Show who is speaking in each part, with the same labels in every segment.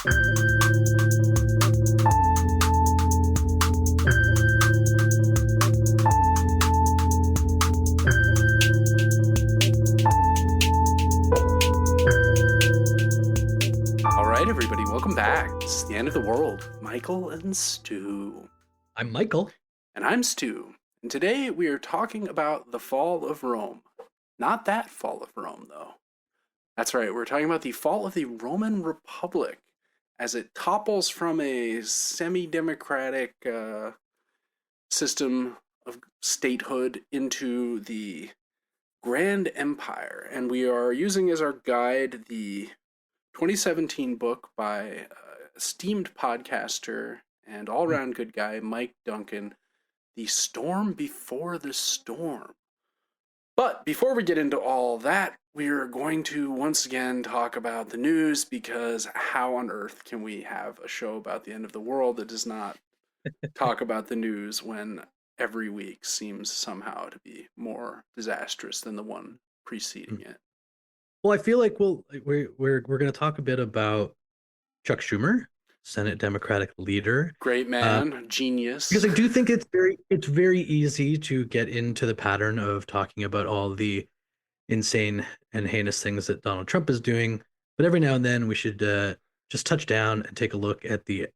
Speaker 1: All right, everybody, welcome back. It's the end of the world. Michael and Stu.
Speaker 2: I'm Michael.
Speaker 1: And I'm Stu. And today we are talking about the fall of Rome. Not that fall of Rome, though. That's right, we're talking about the fall of the Roman Republic as it topples from a semi-democratic system of statehood into the Grand Empire. And we are using as our guide the 2017 book by esteemed podcaster and all-around good guy Mike Duncan, The Storm Before the Storm. But before we get into all that, we're going to once again talk about the news, because how on earth can we have a show about the end of the world that does not talk about the news when every week seems somehow to be more disastrous than the one preceding it?
Speaker 2: Well, I feel like we're going to talk a bit about Chuck Schumer, Senate Democratic leader.
Speaker 1: Great man, genius.
Speaker 2: Because I do think it's very easy to get into the pattern of talking about all the insane and heinous things that Donald Trump is doing. But every now and then we should just touch down and take a look at the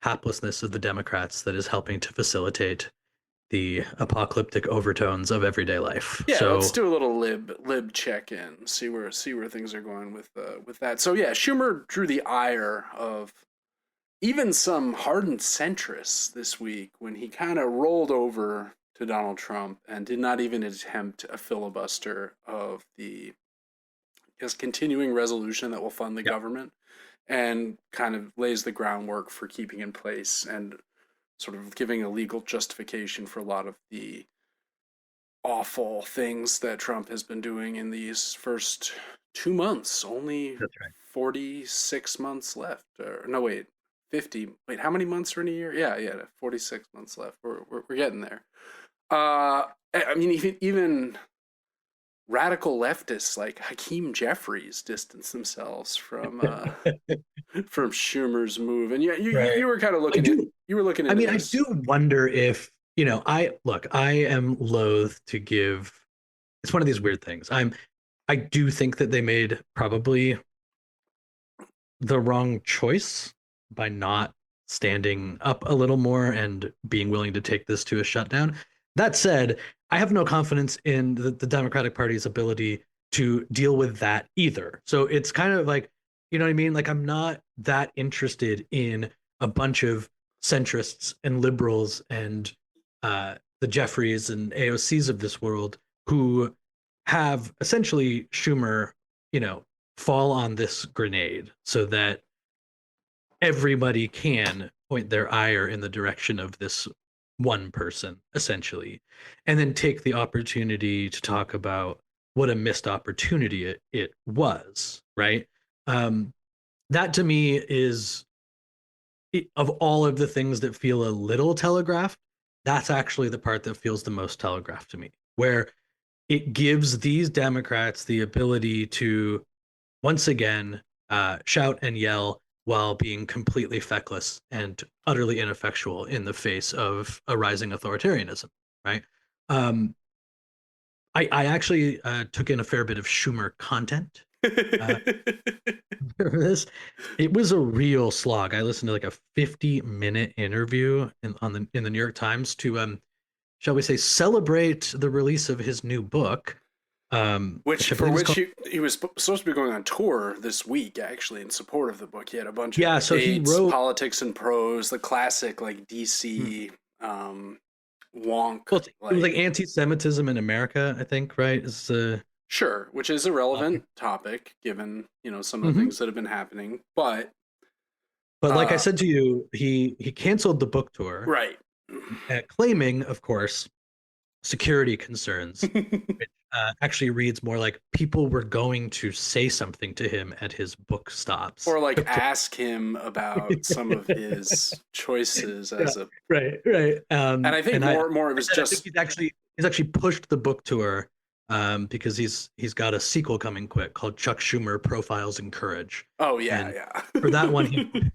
Speaker 2: haplessness of the Democrats that is helping to facilitate the apocalyptic overtones of everyday life.
Speaker 1: Yeah,
Speaker 2: so
Speaker 1: let's do a little lib check-in, see where things are going with that. So yeah, Schumer drew the ire of even some hardened centrists this week when he kind of rolled over to Donald Trump and did not even attempt a filibuster of the continuing resolution that will fund the government, and kind of lays the groundwork for keeping in place and sort of giving a legal justification for a lot of the awful things that Trump has been doing in these first 2 months. Only 46 months left. Or no, wait, 50. Wait, how many months are in a year? Yeah, 46 months left. We're getting there. I mean, even radical leftists like Hakeem Jeffries distance themselves from from Schumer's move, and you were kind of looking at.
Speaker 2: I do wonder if I am loath to give. It's one of these weird things. I do think that they made probably the wrong choice by not standing up a little more and being willing to take this to a shutdown. That said, I have no confidence in the Democratic Party's ability to deal with that either. So it's kind of like, you know what I mean? Like, I'm not that interested in a bunch of centrists and liberals and the Jeffries and AOCs of this world who have essentially Schumer, fall on this grenade so that everybody can point their ire in the direction of this one person, essentially, and then take the opportunity to talk about what a missed opportunity it was, right? That to me is, of all of the things that feel a little telegraphed, that's actually the part that feels the most telegraphed to me, where it gives these Democrats the ability to once again shout and yell while being completely feckless and utterly ineffectual in the face of a rising authoritarianism, right? I actually took in a fair bit of Schumer content for this. It was a real slog. I listened to like a 50-minute interview in the New York Times to, shall we say, celebrate the release of his new book.
Speaker 1: Which he was supposed to be going on tour this week, actually, in support of the book. He had a bunch of
Speaker 2: so
Speaker 1: dates,
Speaker 2: he wrote
Speaker 1: Politics and Prose, the classic like DC wonk.
Speaker 2: Well, it was like anti-Semitism in America, I think, right?
Speaker 1: Sure, which is a relevant topic given some of the things that have been happening, but
Speaker 2: like I said to you, he canceled the book tour,
Speaker 1: right?
Speaker 2: Claiming, of course, security concerns. Which actually reads more like people were going to say something to him at his book stops,
Speaker 1: or like ask him about some of his choices as a
Speaker 2: right.
Speaker 1: And I think more it was just
Speaker 2: he's actually pushed the book tour because he's got a sequel coming quick called Chuck Schumer Profiles in Courage.
Speaker 1: Oh yeah.
Speaker 2: For that one,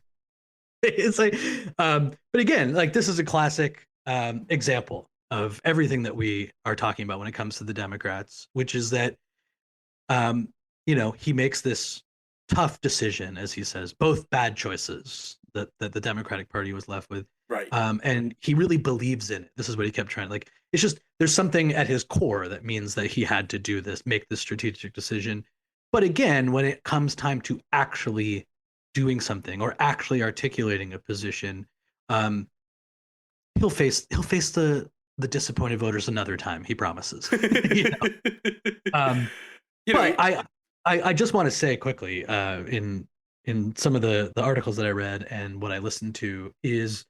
Speaker 2: It's like, but again, like this is a classic example of everything that we are talking about when it comes to the Democrats, which is that um, he makes this tough decision, as he says, both bad choices that the Democratic Party was left with.
Speaker 1: Right.
Speaker 2: And he really believes in it. This is what he kept trying. Like, it's just there's something at his core that means that he had to do this, make this strategic decision. But again, when it comes time to actually doing something or actually articulating a position, um, he'll face the disappointed voters another time. He promises. you know? Um,
Speaker 1: You know,
Speaker 2: but I just want to say quickly, in some of the articles that I read and what I listened to is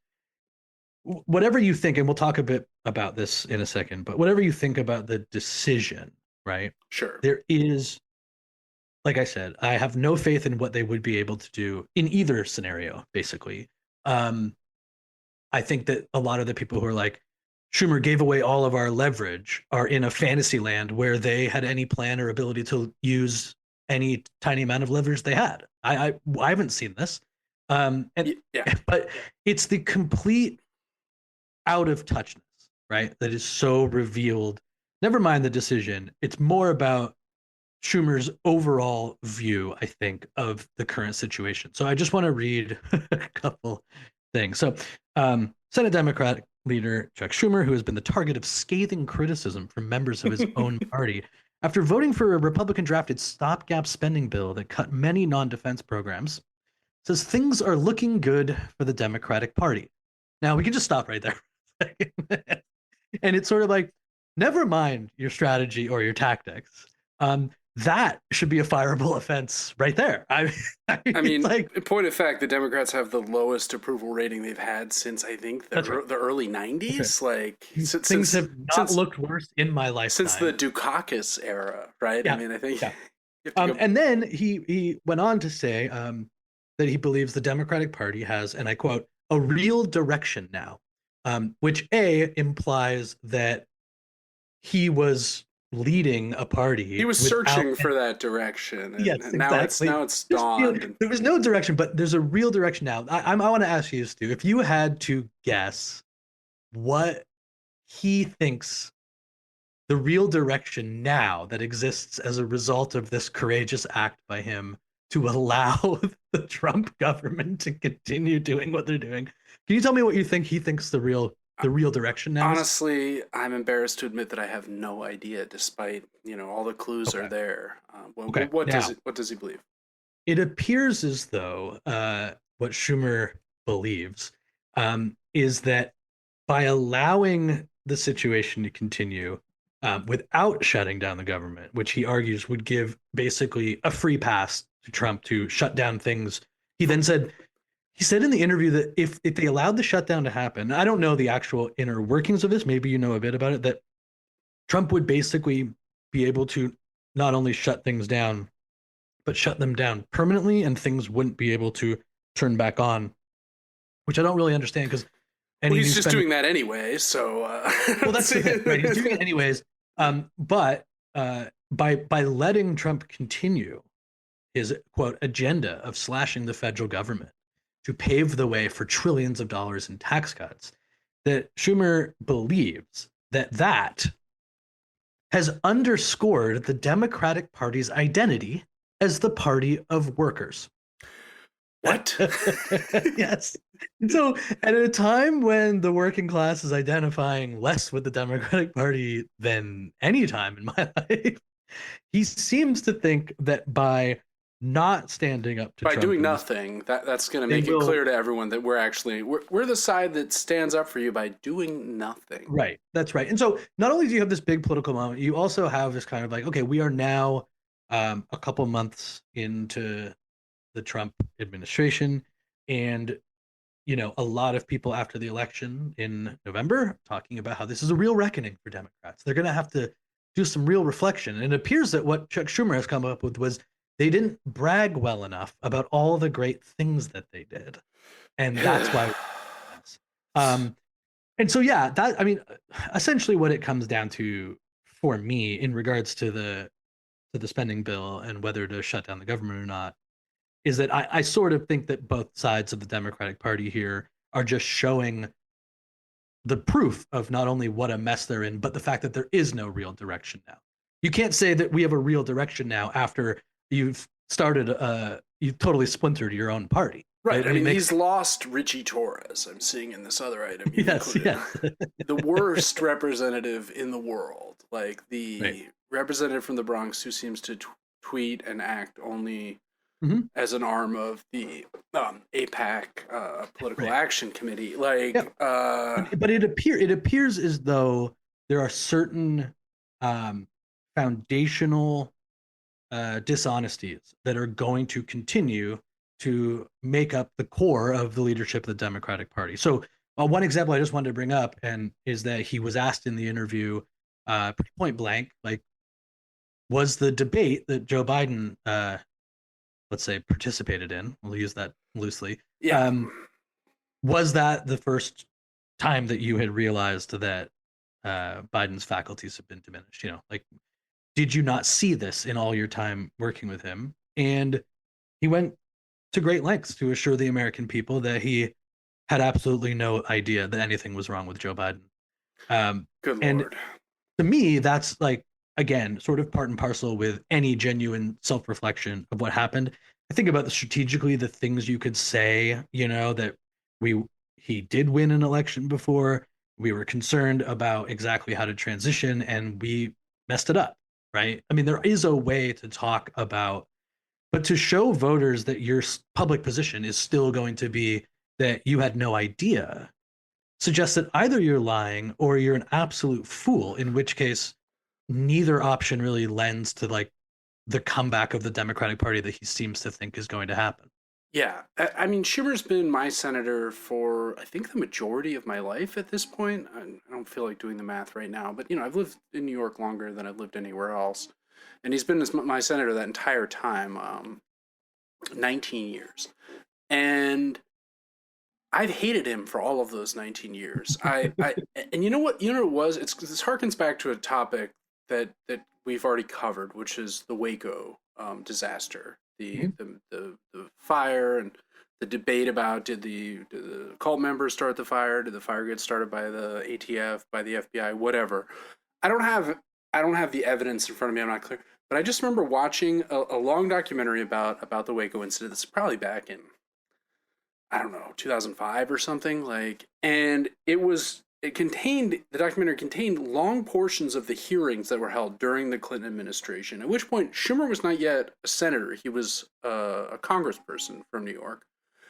Speaker 2: whatever you think, and we'll talk a bit about this in a second, but whatever you think about the decision, right?
Speaker 1: sure.
Speaker 2: There is, like I said, I have no faith in what they would be able to do in either scenario, basically. Um, I think that a lot of the people who are like, Schumer gave away all of our leverage are in a fantasy land where they had any plan or ability to use any tiny amount of leverage they had. I haven't seen this.
Speaker 1: Yeah.
Speaker 2: But it's the complete out of touchness, right? That is so revealed. Never mind the decision. It's more about Schumer's overall view, I think, of the current situation. So I just want to read a couple things. So, Senate Democratic leader Chuck Schumer, who has been the target of scathing criticism from members of his own party after voting for a Republican drafted stopgap spending bill that cut many non defense programs, says things are looking good for the Democratic Party. Now, we can just stop right there. And it's sort of like, never mind your strategy or your tactics. That should be a fireable offense right there.
Speaker 1: I mean,
Speaker 2: like,
Speaker 1: in point of fact, the Democrats have the lowest approval rating they've had since I think
Speaker 2: that's right.
Speaker 1: the early '90s. Like
Speaker 2: Things have not looked worse in my lifetime
Speaker 1: since the Dukakis era, right? I
Speaker 2: Yeah,
Speaker 1: mean, I think
Speaker 2: yeah.
Speaker 1: you have to go.
Speaker 2: And then he went on to say that he believes the Democratic Party has, and I quote, a real direction now, which implies that he was leading a
Speaker 1: He
Speaker 2: party
Speaker 1: was
Speaker 2: without.
Speaker 1: searching for that direction, and
Speaker 2: Yes,
Speaker 1: now
Speaker 2: exactly.
Speaker 1: it's dawned. And
Speaker 2: There was no direction, but there's a real direction now. I want to ask you, Stu, if you had to guess what he thinks the real direction now that exists as a result of this courageous act by him to allow the Trump government to continue doing what they're doing. Can you tell me what you think he thinks the real direction now is?
Speaker 1: honestly, I'm embarrassed to admit that I have no idea, despite all the clues are
Speaker 2: Okay.
Speaker 1: there.
Speaker 2: Okay. Now,
Speaker 1: What does he believe?
Speaker 2: it appears as though what Schumer believes is that by allowing the situation to continue without shutting down the government, which he argues would give basically a free pass to Trump to shut down things. He said in the interview that if they allowed the shutdown to happen, I don't know the actual inner workings of this, maybe you know a bit about it, that Trump would basically be able to not only shut things down, but shut them down permanently and things wouldn't be able to turn back on, which I don't really understand because
Speaker 1: Well,
Speaker 2: any
Speaker 1: he's
Speaker 2: new
Speaker 1: just
Speaker 2: spending.
Speaker 1: doing that anyway, so
Speaker 2: Well, that's the thing, right? He's doing it anyways. But by letting Trump continue his quote agenda of slashing the federal government to pave the way for trillions of dollars in tax cuts, that Schumer believes that has underscored the Democratic Party's identity as the party of workers.
Speaker 1: What?
Speaker 2: Yes. So, at a time when the working class is identifying less with the Democratic Party than any time in my life, he seems to think that by not standing up to
Speaker 1: By
Speaker 2: Trump
Speaker 1: doing
Speaker 2: in this,
Speaker 1: nothing, that's going to
Speaker 2: they
Speaker 1: make it
Speaker 2: will.
Speaker 1: clear to everyone that we're the side that stands up for you by doing nothing.
Speaker 2: Right. That's right. And so, not only do you have this big political moment, you also have this kind of like, okay, we are now a couple months into the Trump administration, and a lot of people after the election in November talking about how this is a real reckoning for Democrats. They're going to have to do some real reflection. And it appears that what Chuck Schumer has come up with was they didn't brag well enough about all the great things that they did. And that's why. Um, and so, yeah, that, I mean, essentially what it comes down to for me in regards to the spending bill and whether to shut down the government or not is that I sort of think that both sides of the Democratic Party here are just showing the proof of not only what a mess they're in, but the fact that there is no real direction now. You can't say that we have a real direction now after you've started, you've totally splintered your own party.
Speaker 1: Right. I mean, he's lost Richie Torres. I'm seeing in this other item.
Speaker 2: Yes, yes.
Speaker 1: The worst representative in the world, like the
Speaker 2: right.
Speaker 1: representative from the Bronx who seems to tweet and act only as an arm of the APAC Political Action Committee. Like,
Speaker 2: but it appears as though there are certain foundational dishonesties that are going to continue to make up the core of the leadership of the Democratic Party. So one example I just wanted to bring up and is that he was asked in the interview point blank, like, was the debate that Joe Biden, let's say, participated in, we'll use that loosely, was that the first time that you had realized that Biden's faculties have been diminished? You know, like, did you not see this in all your time working with him? And he went to great lengths to assure the American people that he had absolutely no idea that anything was wrong with Joe Biden.
Speaker 1: Good
Speaker 2: and
Speaker 1: Lord.
Speaker 2: To me, that's like, again, sort of part and parcel with any genuine self-reflection of what happened. I think about strategically the things you could say, you know, that he did win an election before. We were concerned about exactly how to transition and we messed it up, right? I mean, there is a way to talk about, but to show voters that your public position is still going to be that you had no idea suggests that either you're lying or you're an absolute fool, in which case neither option really lends to like the comeback of the Democratic Party that he seems to think is going to happen.
Speaker 1: Yeah. I mean, Schumer's been my senator for, I think, the majority of my life at this point. I don't feel like doing the math right now, but, you know, I've lived in New York longer than I've lived anywhere else. And he's been my senator that entire time, 19 years. And I've hated him for all of those 19 years. And you know what it was? This harkens back to a topic that we've already covered, which is the Waco disaster, the fire and the debate about did the cult members start the fire? Did the fire get started by the ATF, by the FBI, whatever? I don't have the evidence in front of me. I'm not clear, but I just remember watching a long documentary about the Waco incident. This is probably back in, I don't know, 2005 or something, like, and the documentary contained long portions of the hearings that were held during the Clinton administration, at which point Schumer was not yet a senator. He was a congressperson from New York.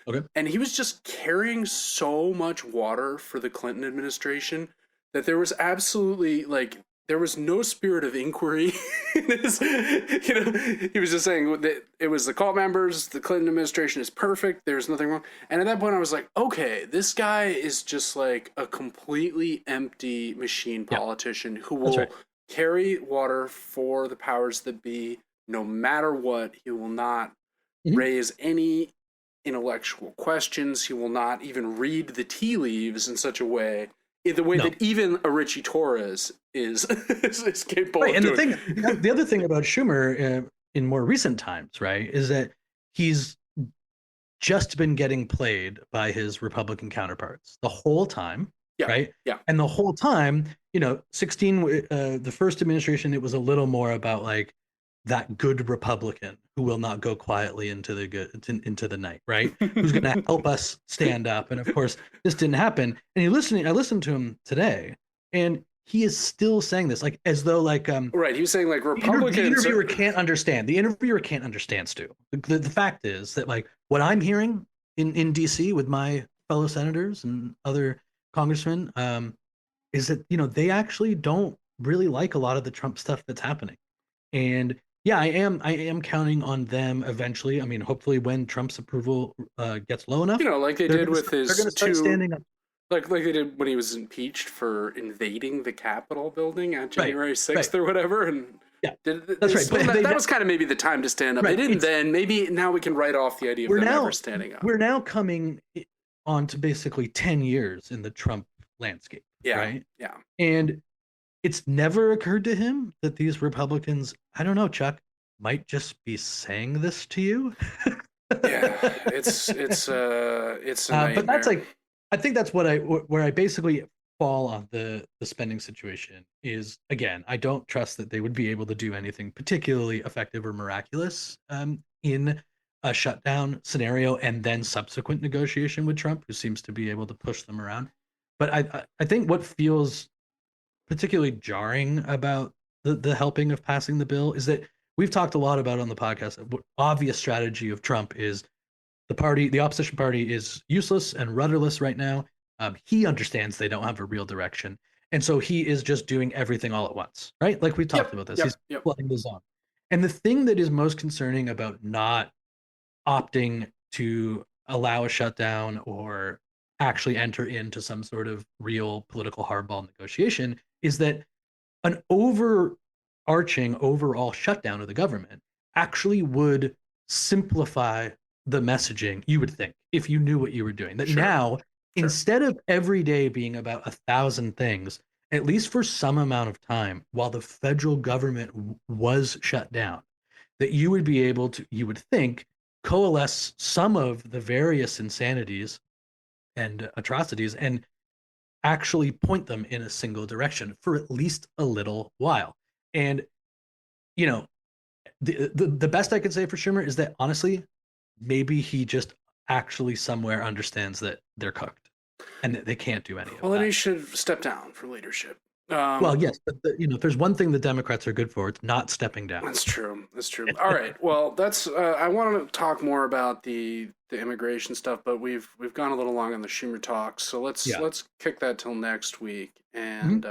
Speaker 2: Okay.
Speaker 1: And he was just carrying so much water for the Clinton administration that there was absolutely, like, there was no spirit of inquiry. He was just saying that it was the cult members, the Clinton administration is perfect, there's nothing wrong. And at that point I was like, okay, this guy is just like a completely empty machine politician who will carry water for the powers that be no matter what. He will not raise any intellectual questions. He will not even read the tea leaves in such a way, in the way that even a Richie Torres is capable of doing.
Speaker 2: And the other thing about Schumer in more recent times, right, is that he's just been getting played by his Republican counterparts the whole time, right?
Speaker 1: Yeah.
Speaker 2: And the whole time, 16, the first administration, it was a little more about like that good Republican who will not go quietly into the night, right? Who's going to help us stand up. And of course, this didn't happen. And I listened to him today, and he is still saying this, like, as though like
Speaker 1: right. He was saying like Republicans.
Speaker 2: The interviewer can't understand. The interviewer can't understand, Stu. The fact is that like what I'm hearing in DC with my fellow senators and other congressmen is that they actually don't really like a lot of the Trump stuff that's happening. And yeah, I am counting on them eventually. I mean, hopefully when Trump's approval gets low enough,
Speaker 1: like they did with his,
Speaker 2: they're going to start standing up.
Speaker 1: Like they did when he was impeached for invading the Capitol building on January 6th or whatever. And
Speaker 2: that's right.
Speaker 1: But that was kind of maybe the time to stand up. Right. They didn't then. Maybe now we can write off the idea of them never standing up.
Speaker 2: We're now coming on to basically 10 years in the Trump landscape.
Speaker 1: Yeah.
Speaker 2: Right.
Speaker 1: Yeah.
Speaker 2: And it's never occurred to him that these Republicans, I don't know, Chuck, might just be saying this to you.
Speaker 1: Yeah, it's a
Speaker 2: But that's
Speaker 1: nightmare.
Speaker 2: like, I think that's where I basically fall on the spending situation is, again, I don't trust that they would be able to do anything particularly effective or miraculous in a shutdown scenario and then subsequent negotiation with Trump, who seems to be able to push them around. But I think what feels particularly jarring about the helping of passing the bill is that we've talked a lot about on the podcast. Obvious strategy of Trump is the opposition party is useless and rudderless right now. He understands they don't have a real direction, and so he is just doing everything all at once, right? Like we talked
Speaker 1: Yep,
Speaker 2: about this.
Speaker 1: yep,
Speaker 2: He's
Speaker 1: yep.
Speaker 2: flooding the zone. And the thing that is most concerning about not opting to allow a shutdown or actually enter into some sort of real political hardball negotiation is that an overarching overall shutdown of the government actually would simplify the messaging, you would think, if you knew what you were doing. That
Speaker 1: Sure,
Speaker 2: now,
Speaker 1: sure.
Speaker 2: instead of every day being about 1,000 things, at least for some amount of time, while the federal government was shut down, that you would be able to, you would think, coalesce some of the various insanities and atrocities and actually point them in a single direction for at least a little while. And you know, the best I could say for Schumer is that honestly, maybe he just actually somewhere understands that they're cooked and that they can't do any of
Speaker 1: Well, then he
Speaker 2: that.
Speaker 1: should step down for leadership.
Speaker 2: Well, yes, but if there's one thing the Democrats are good for, it's not stepping down.
Speaker 1: That's true. That's true. All right. Well, that's. I want to talk more about the immigration stuff, but we've gone a little long on the Schumer talk, so let's
Speaker 2: Yeah.
Speaker 1: let's kick that till next week.
Speaker 2: Mhm.
Speaker 1: And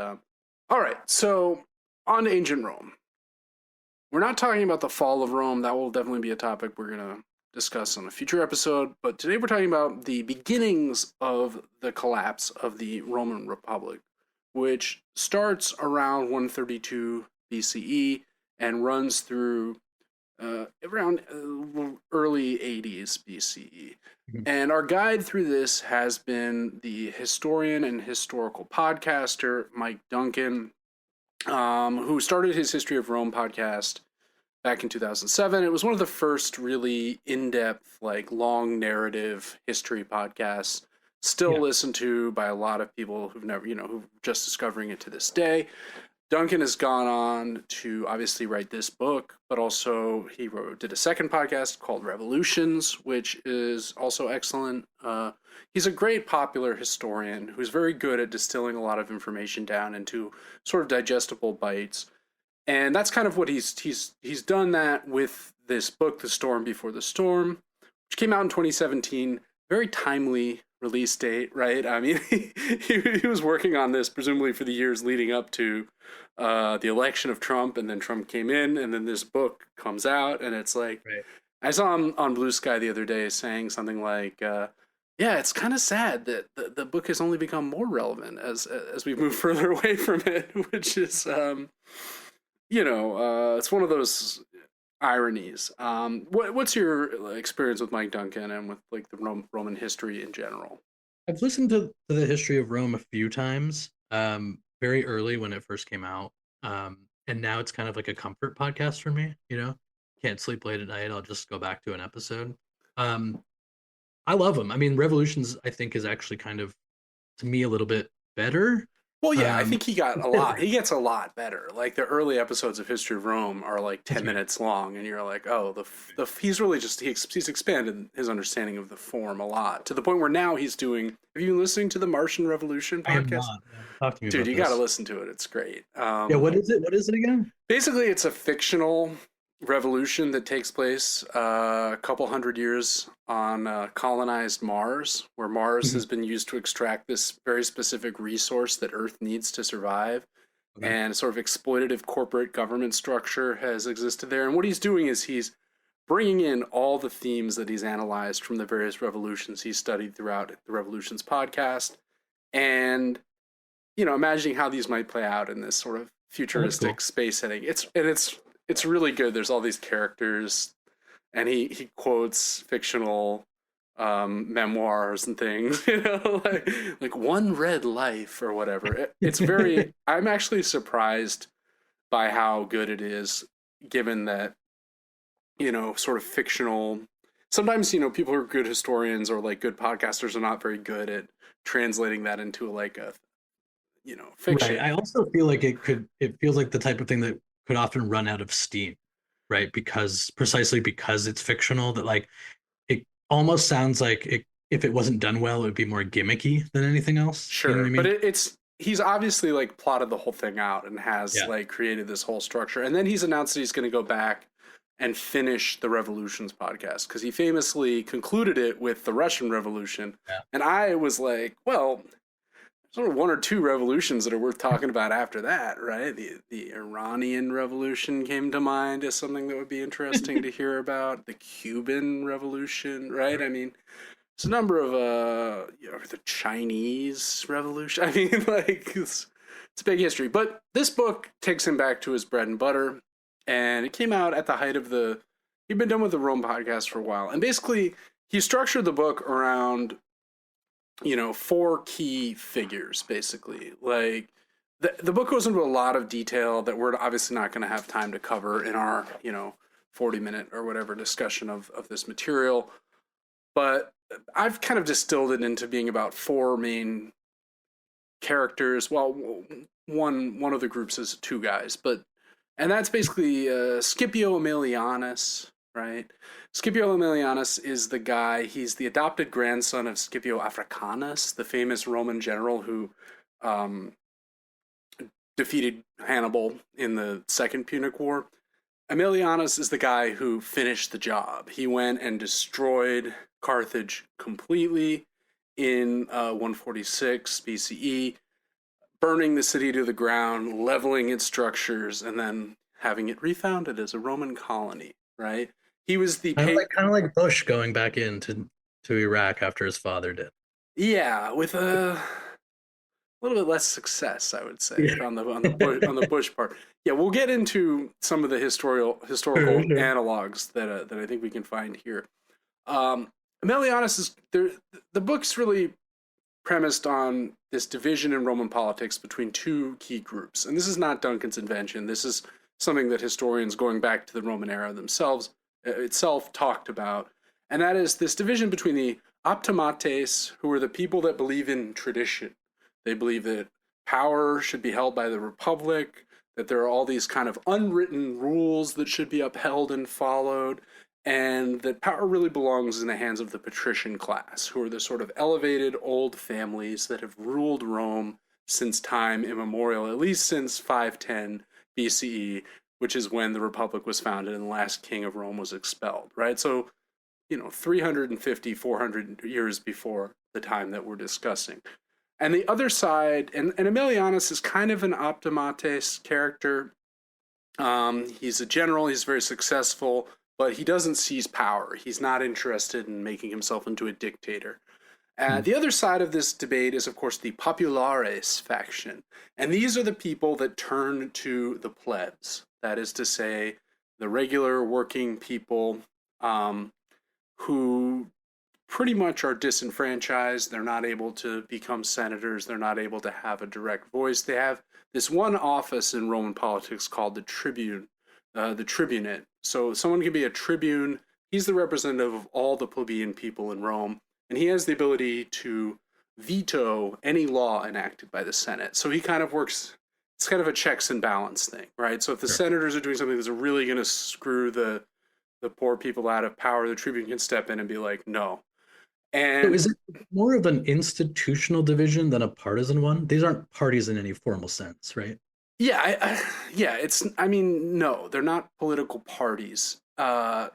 Speaker 1: all right. So on to ancient Rome. We're not talking about the fall of Rome. That will definitely be a topic we're gonna discuss on a future episode. But today we're talking about the beginnings of the collapse of the Roman Republic, which starts around 132 BCE and runs through around early 80s BCE.
Speaker 2: Mhm.
Speaker 1: And our guide through this has been the historian and historical podcaster Mike Duncan, who started his History of Rome podcast back in 2007. It was one of the first really in-depth, like long narrative history podcasts. Still
Speaker 2: Yeah.
Speaker 1: listened to by a lot of people who've never, who've just discovering it to this day. Duncan has gone on to obviously write this book, but also did a second podcast called Revolutions, which is also excellent. He's a great popular historian who's very good at distilling a lot of information down into sort of digestible bites, and that's kind of what he's done that with this book, The Storm Before the Storm, which came out in 2017. Very timely release date, right? I mean, he was working on this presumably for the years leading up to the election of Trump, and then Trump came in, and then this book comes out, and it's like
Speaker 2: Right.
Speaker 1: I saw him on Blue Sky the other day saying something like, "Yeah, it's kind of sad that the book has only become more relevant as we move further away from it," which is it's one of those ironies. What's your experience with Mike Duncan and with like the Roman history in general?
Speaker 2: I've listened to the history of Rome a few times, very early when it first came out. And now it's kind of like a comfort podcast for me, Can't sleep late at night, I'll just go back to an episode. Um, I love them. I mean, Revolutions, I think, is actually kind of, to me, a little bit better.
Speaker 1: Well, yeah, I
Speaker 2: Um,
Speaker 1: think he got a lot. He gets a lot better. Like the early episodes of History of Rome are like
Speaker 2: that's
Speaker 1: 10
Speaker 2: fair.
Speaker 1: minutes long, and you're like, oh, he's really just he's expanded his understanding of the form a lot to the point where now he's doing. Have you been listening to the Martian Revolution
Speaker 2: I am
Speaker 1: podcast?
Speaker 2: not. No. Talk to me
Speaker 1: Dude,
Speaker 2: about
Speaker 1: you got to
Speaker 2: this.
Speaker 1: listen to it. It's great.
Speaker 2: Yeah, what is it? What is it again?
Speaker 1: Basically, it's a fictional revolution that takes place a couple hundred years on colonized Mars, where Mars
Speaker 2: Mhm.
Speaker 1: has been used to extract this very specific resource that Earth needs to survive.
Speaker 2: Okay.
Speaker 1: And sort of exploitative corporate government structure has existed there. And what he's doing is he's bringing in all the themes that he's analyzed from the various revolutions he's studied throughout the Revolutions podcast, and imagining how these might play out in this sort of
Speaker 2: Oh, that's
Speaker 1: futuristic
Speaker 2: cool.
Speaker 1: space setting. It's really good. There's all these characters, and he quotes fictional memoirs and things, like One Red Life or whatever. It's very. I'm actually surprised by how good it is, given that sort of fictional sometimes, people who are good historians or like good podcasters are not very good at translating that into like a,
Speaker 2: Right.
Speaker 1: fiction.
Speaker 2: I also feel like it feels like the type of thing that could often run out of steam, right? Because precisely because it's fictional, that like it almost sounds like if it wasn't done well, it would be more gimmicky than anything else. You know what
Speaker 1: Sure,
Speaker 2: I
Speaker 1: but
Speaker 2: mean?
Speaker 1: he's obviously like plotted the whole thing out and has
Speaker 2: Yeah.
Speaker 1: like created this whole structure, and then he's announced that he's going to go back and finish the Revolutions podcast because he famously concluded it with the Russian Revolution,
Speaker 2: Yeah.
Speaker 1: and I was like, well, there's only one or two revolutions that are worth talking about after that, right? The Iranian Revolution came to mind as something that would be interesting to hear about. The Cuban Revolution, right? I mean, it's a number of the Chinese Revolution. I mean, like it's a big history. But this book takes him back to his bread and butter, and it came out at the height of the. He'd been done with the Rome podcast for a while, and basically he structured the book around four key figures. Basically, like the book goes into a lot of detail that we're obviously not going to have time to cover in our 40-minute or whatever discussion of this material. But I've kind of distilled it into being about four main characters. Well, one of the groups is two guys, and that's basically Scipio Aemelianus, right? Scipio Aemelianus is the guy. He's the adopted grandson of Scipio Africanus, the famous Roman general who um, defeated Hannibal in the Second Punic War. Aemilianus is the guy who finished the job. He went and destroyed Carthage completely in 146 BCE, burning the city to the ground, leveling its structures, and then having it refounded as a Roman colony, right? He was the
Speaker 2: Kind of like Bush going back into to Iraq after his father did.
Speaker 1: yeah, with a little bit less success, I would say,
Speaker 2: Yeah.
Speaker 1: on the Bush part. Yeah, we'll get into some of the
Speaker 2: Sure,
Speaker 1: historical
Speaker 2: sure.
Speaker 1: analogs that I think we can find here. Aemilianus is there. The book's really premised on this division in Roman politics between two key groups, and this is not Duncan's invention. This is something that historians going back to the Roman era themselves itself talked about, and that is this division between the optimates, who are the people that believe in tradition. They believe that power should be held by the republic, that there are all these kind of unwritten rules that should be upheld and followed, and that power really belongs in the hands of the patrician class, who are the sort of elevated old families that have ruled Rome since time immemorial, at least since 510 BCE, which is when the Republic was founded and the last king of Rome was expelled, right? So, 350, 400 years before the time that we're discussing. And the other side, and Aemilianus is kind of an optimates character. He's a general, he's very successful, but he doesn't seize power. He's not interested in making himself into a dictator.
Speaker 2: Hmm.
Speaker 1: The other side of this debate is, of course, the populares faction. And these are the people that turn to the plebs. That is to say, the regular working people who pretty much are disenfranchised. They're not able to become senators. They're not able to have a direct voice. They have this one office in Roman politics called the tribune, the tribunate. So someone can be a tribune. He's the representative of all the plebeian people in Rome, and he has the ability to veto any law enacted by the Senate. So he kind of works. It's kind of a checks and balance thing, right? So if the
Speaker 2: Sure.
Speaker 1: senators are doing something that's really going to screw the poor people out of power, the tribune can step in and be like, no.
Speaker 2: So
Speaker 1: And
Speaker 2: is it more of an institutional division than a partisan one? These aren't parties in any formal sense, right?
Speaker 1: yeah, yeah, it's. I mean, no, they're not political parties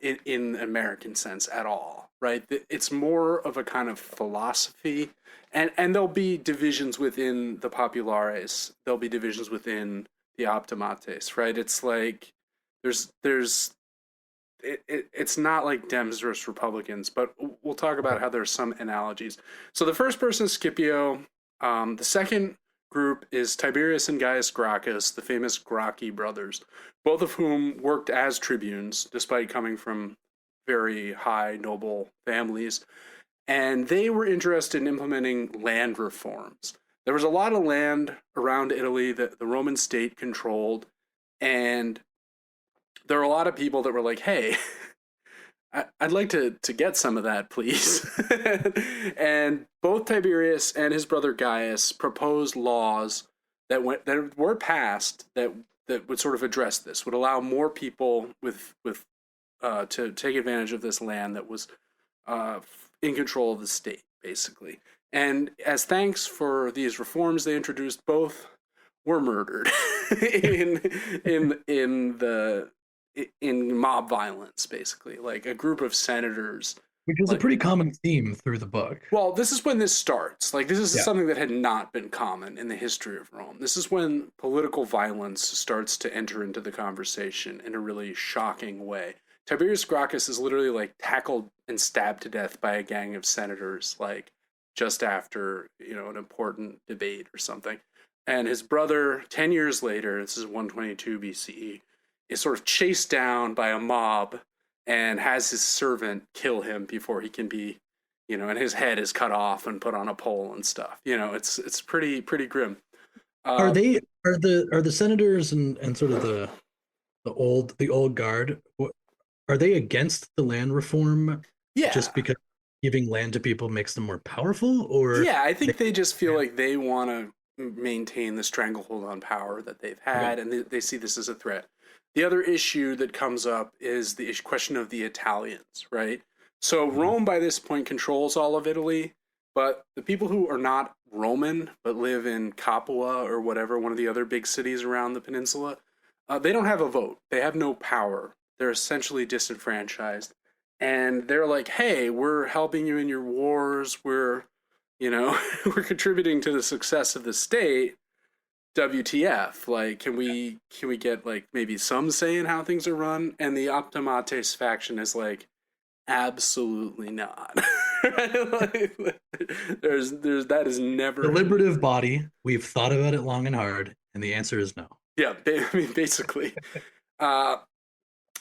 Speaker 1: in American sense at all, right? It's more of a kind of philosophy, and there'll be divisions within the populares. There'll be divisions within the optimates, right? It's like there's it's not like Dems versus Republicans, but we'll talk about
Speaker 2: Okay.
Speaker 1: how there's some analogies. So the first person is Scipio. The second group is Tiberius and Gaius Gracchus, the famous Gracchi brothers, both of whom worked as tribunes despite coming from very high noble families. And they were interested in implementing land reforms. There was a lot of land around Italy that the Roman state controlled, and there were a lot of people that were like, hey, I'd like to get some of that, please. And both Tiberius and his brother Gaius proposed laws that were passed that would sort of address this, would allow more people with to take advantage of this land that was uh, in control of the state, basically. And as thanks for these reforms they introduced, both were murdered in the in mob violence, basically. Like a group of senators.
Speaker 2: Which is a
Speaker 1: Like,
Speaker 2: pretty common theme through the book.
Speaker 1: well, this is when this starts. Like, this is
Speaker 2: Yeah.
Speaker 1: something that had not been common in the history of Rome. This is when political violence starts to enter into the conversation in a really shocking way. Tiberius Gracchus is literally like tackled and stabbed to death by a gang of senators, like just after, an important debate or something. And his brother, 10 years later, this is 122 BCE, is sort of chased down by a mob and has his servant kill him before he can be, and his head is cut off and put on a pole and stuff. It's pretty grim.
Speaker 2: Are
Speaker 1: Uh,
Speaker 2: they are the senators and sort of the old guard, are they against the land reform
Speaker 1: yeah,
Speaker 2: just because giving land to people makes them more powerful, or
Speaker 1: yeah. I
Speaker 2: they,
Speaker 1: think they just feel like they want to maintain the stranglehold on power that they've
Speaker 2: okay.
Speaker 1: had, and they see this as a threat. The other issue that comes up is the question of the Italians, right? So
Speaker 2: Mhm.
Speaker 1: Rome by this point controls all of Italy, but the people who are not Roman but live in Capua or whatever, one of the other big cities around the peninsula, they don't have a vote. They have no power. They're essentially disenfranchised. And they're like, hey, we're helping you in your wars. We're contributing to the success of the state. WTF? Like, can we get like maybe some say in how things are run? And the Optimates faction is like, absolutely not. Like, there's that is never.
Speaker 2: Deliberative body? We've thought about it long and hard, and the answer is no.
Speaker 1: Yeah, I mean, basically. Uh,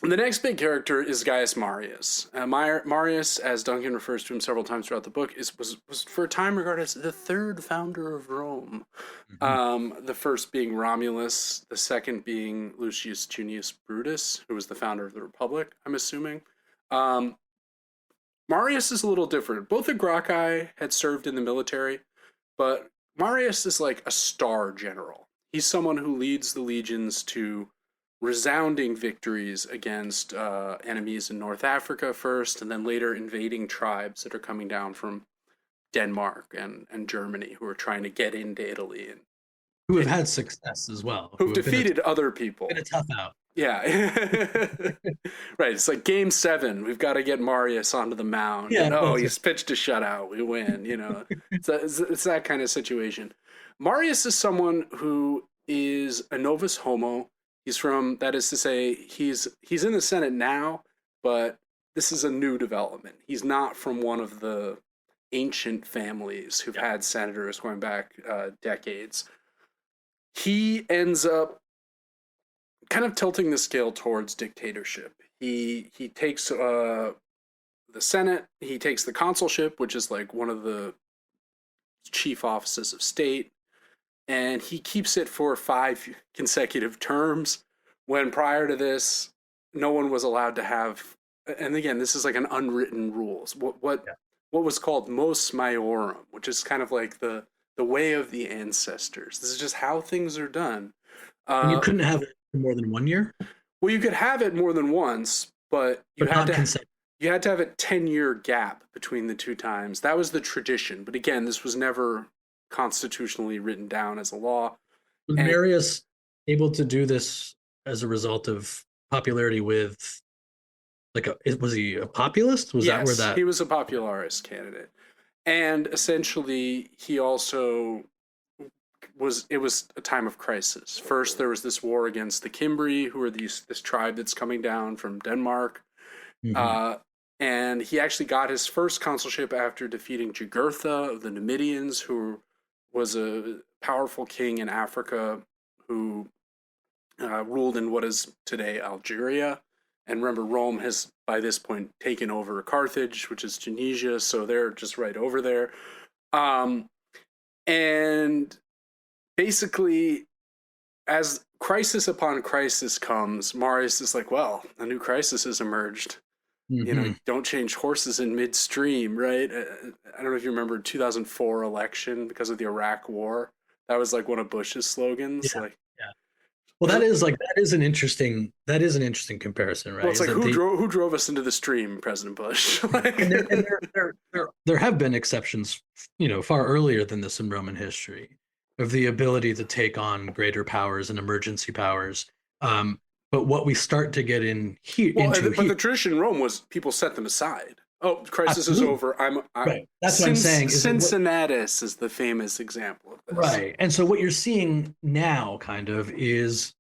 Speaker 1: the next big character is Gaius Marius. Marius, as Duncan refers to him several times throughout the book, was for a time regarded as the third founder of Rome.
Speaker 2: Mhm.
Speaker 1: The first being Romulus, the second being Lucius Junius Brutus, who was the founder of the Republic, I'm assuming. Um, Marius is a little different. Both the Gracchi had served in the military, but Marius is like a star general. He's someone who leads the legions to resounding victories against enemies in North Africa first, and then later invading tribes that are coming down from Denmark and Germany who are trying to get into Italy and
Speaker 2: Who have
Speaker 1: take,
Speaker 2: had success as well,
Speaker 1: who've
Speaker 2: who have
Speaker 1: defeated other
Speaker 2: been
Speaker 1: people.
Speaker 2: a tough out.
Speaker 1: Yeah. Right. It's like game 7. We've got to get Marius onto the mound.
Speaker 2: Yeah,
Speaker 1: And oh,
Speaker 2: that's right.
Speaker 1: he's pitched a shutout. We win. It's that kind of situation. Marius is someone who is a novus homo. That is to say, he's in the Senate now, but this is a new development. He's not from one of the ancient families who've
Speaker 2: Yeah.
Speaker 1: had senators going back decades. He ends up kind of tilting the scale towards dictatorship. He takes the Senate, he takes the consulship, which is like one of the chief offices of state, and he keeps it for 5 consecutive terms. When prior to this, no one was allowed to have. And again, this is like an unwritten rules.
Speaker 2: Yeah.
Speaker 1: What was called mos maiorum, which is kind of like the way of the ancestors. This is just how things are done.
Speaker 2: And you
Speaker 1: Uh,
Speaker 2: couldn't have it for more than 1 year,
Speaker 1: Well, you could have it more than once, but
Speaker 2: but not consent.
Speaker 1: you had to have a 10-year gap between the two times. That was the tradition. But again, this was never constitutionally written down as a law.
Speaker 2: Was
Speaker 1: And
Speaker 2: Marius able to do this as a result of popularity with was he a populist? Was that where
Speaker 1: yes,
Speaker 2: that
Speaker 1: he was a popularis candidate. And essentially, he also it was a time of crisis. First, there was this war against the Cimbri, who are this tribe that's coming down from Denmark.
Speaker 2: Mhm.
Speaker 1: Uh, and he actually got his first consulship after defeating Jugurtha of the Numidians, who was a powerful king in Africa who ruled in what is today Algeria. And remember, Rome has by this point taken over Carthage, which is Tunisia, so they're just right over there. Um, and basically, as crisis upon crisis comes, Marius is like, well, a new crisis has emerged.
Speaker 2: Hmm.
Speaker 1: don't change horses in midstream, right? I don't know if you remember 2004 election because of the Iraq War. That was like one of Bush's slogans.
Speaker 2: Yeah.
Speaker 1: Like,
Speaker 2: Yeah. Well, that is an interesting comparison,
Speaker 1: well,
Speaker 2: right?
Speaker 1: it's
Speaker 2: Is
Speaker 1: like
Speaker 2: that
Speaker 1: who drove us into the stream, President Bush?
Speaker 2: and
Speaker 1: Like,
Speaker 2: there have been exceptions, far earlier than this in Roman history, of the ability to take on greater powers and emergency powers. Um, but what we start to get into
Speaker 1: but
Speaker 2: here,
Speaker 1: the tradition in Rome was people set them aside. Oh, crisis is
Speaker 2: absolutely
Speaker 1: over. I
Speaker 2: right. That's what I'm saying. Is that
Speaker 1: Cincinnatus is the famous example of this.
Speaker 2: right? And so what you're seeing now, kind of, is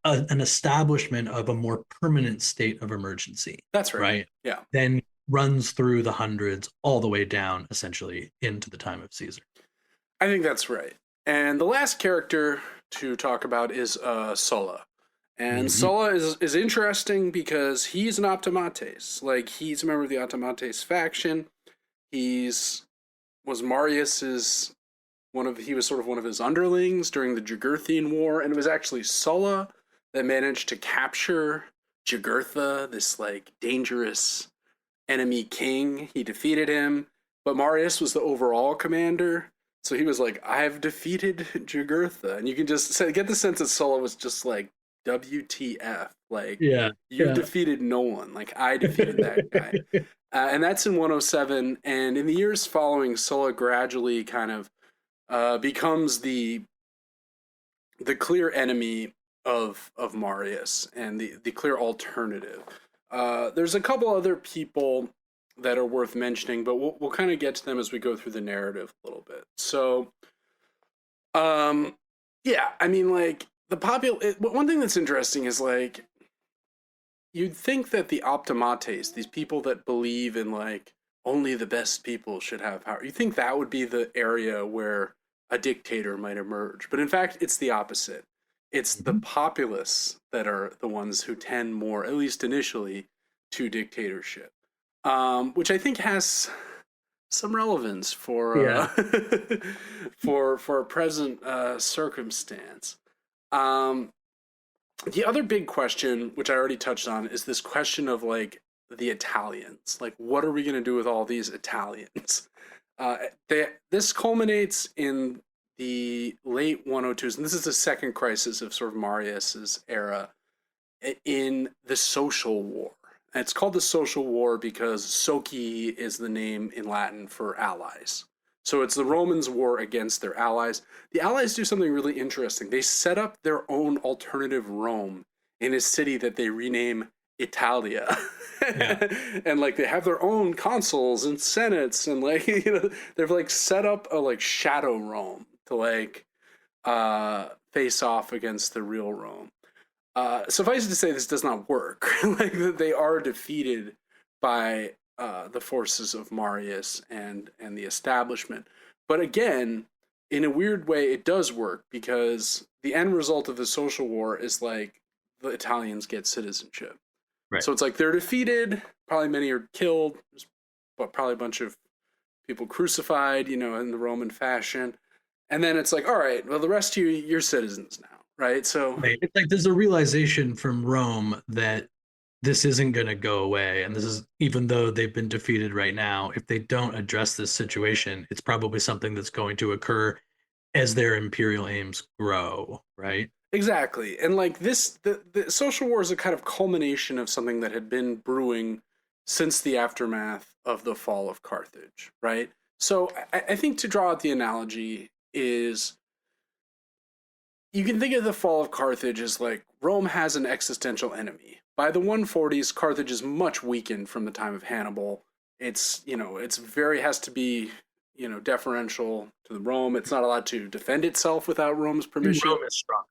Speaker 2: an establishment of a more permanent state of emergency,
Speaker 1: That's right.
Speaker 2: right?
Speaker 1: Yeah.
Speaker 2: Then runs through the hundreds all the way down, essentially, into the time of Caesar.
Speaker 1: I think that's right. And the last character to talk about is Sulla. And
Speaker 2: Mm-hmm.
Speaker 1: Sulla is interesting because he's an Optimates. Like, he's a member of the Optimates faction. He's was Marius's he was sort of one of his underlings during the Jugurthine War, and it was actually Sulla that managed to capture Jugurtha, this like dangerous enemy king. He defeated him, but Marius was the overall commander. So he was like, I've defeated Jugurtha. And you can just get the sense that Sulla was just like, WTF. Like,
Speaker 2: Yeah,
Speaker 1: you
Speaker 2: yeah.
Speaker 1: defeated no one. Like, I defeated that guy. And that's in 107. And in the years following, Sulla gradually kind of becomes the clear enemy of Marius and the clear alternative. There's a couple other people that are worth mentioning, but we'll kind of get to them as we go through the narrative a little bit. So, yeah, I mean, like one thing that's interesting is like you'd think that the optimates, these people that believe in like only the best people should have power, you think that would be the area where a dictator might emerge. But in fact, it's the opposite. It's the
Speaker 2: Mhm.
Speaker 1: populace that are the ones who tend more, at least initially, to dictatorship, which I think has some relevance for
Speaker 2: Yeah.
Speaker 1: for a present circumstance. Um, the other big question, which I already touched on, is this question of like the Italians. Like, what are we going to do with all these Italians? Uh, this culminates in the late 102s, and this is the second crisis of sort of Marius's era in the Social War. And it's called the Social War because Soci is the name in Latin for allies. So it's the Romans' war against their allies. The allies do something really interesting. They set up their own alternative Rome in a city that they rename Italia.
Speaker 2: Yeah.
Speaker 1: And like they have their own consuls and senates and like they've like set up a like shadow Rome to like face off against the real Rome. Suffice it to say, this does not work. Like they are defeated by the forces of Marius and the establishment. But again, in a weird way, it does work because the end result of the social war is like the Italians get citizenship.
Speaker 2: Right.
Speaker 1: So it's like they're defeated. Probably many are killed, but probably a bunch of people crucified, in the Roman fashion. And then it's like, all right, well, the rest of you, you're citizens now, right? So
Speaker 2: Right. It's like there's a realization from Rome that this isn't going to go away. And this is, even though they've been defeated right now, if they don't address this situation, it's probably something that's going to occur as their imperial aims grow, right?
Speaker 1: exactly. And like the social war is a kind of culmination of something that had been brewing since the aftermath of the fall of Carthage, right? So I think to draw out the analogy is you can think of the fall of Carthage as like Rome has an existential enemy. By the 140s, Carthage is much weakened from the time of Hannibal. It's very has to be, deferential to the Rome. It's not allowed to defend itself without Rome's permission.
Speaker 2: Rome is stronger.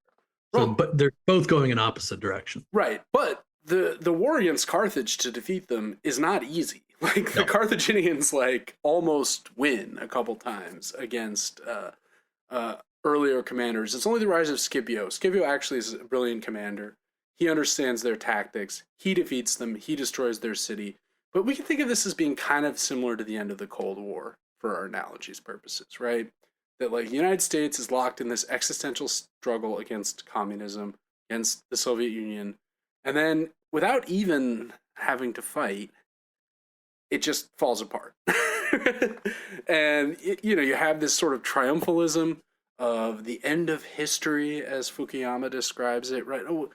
Speaker 2: So,
Speaker 1: Rome,
Speaker 2: but they're both going in opposite direction.
Speaker 1: right, but the war against Carthage to defeat them is not easy. Like the
Speaker 2: No.
Speaker 1: Carthaginians like almost win a couple times against earlier commanders. It's only the rise of Scipio. Scipio actually is a brilliant commander. He understands their tactics. He defeats them. He destroys their city. But we can think of this as being kind of similar to the end of the Cold War for our analogies purposes, right? That like the United States is locked in this existential struggle against communism, against the Soviet Union. And then without even having to fight, it just falls apart. And you have this sort of triumphalism of the end of history, as Fukuyama describes it, right? Oh,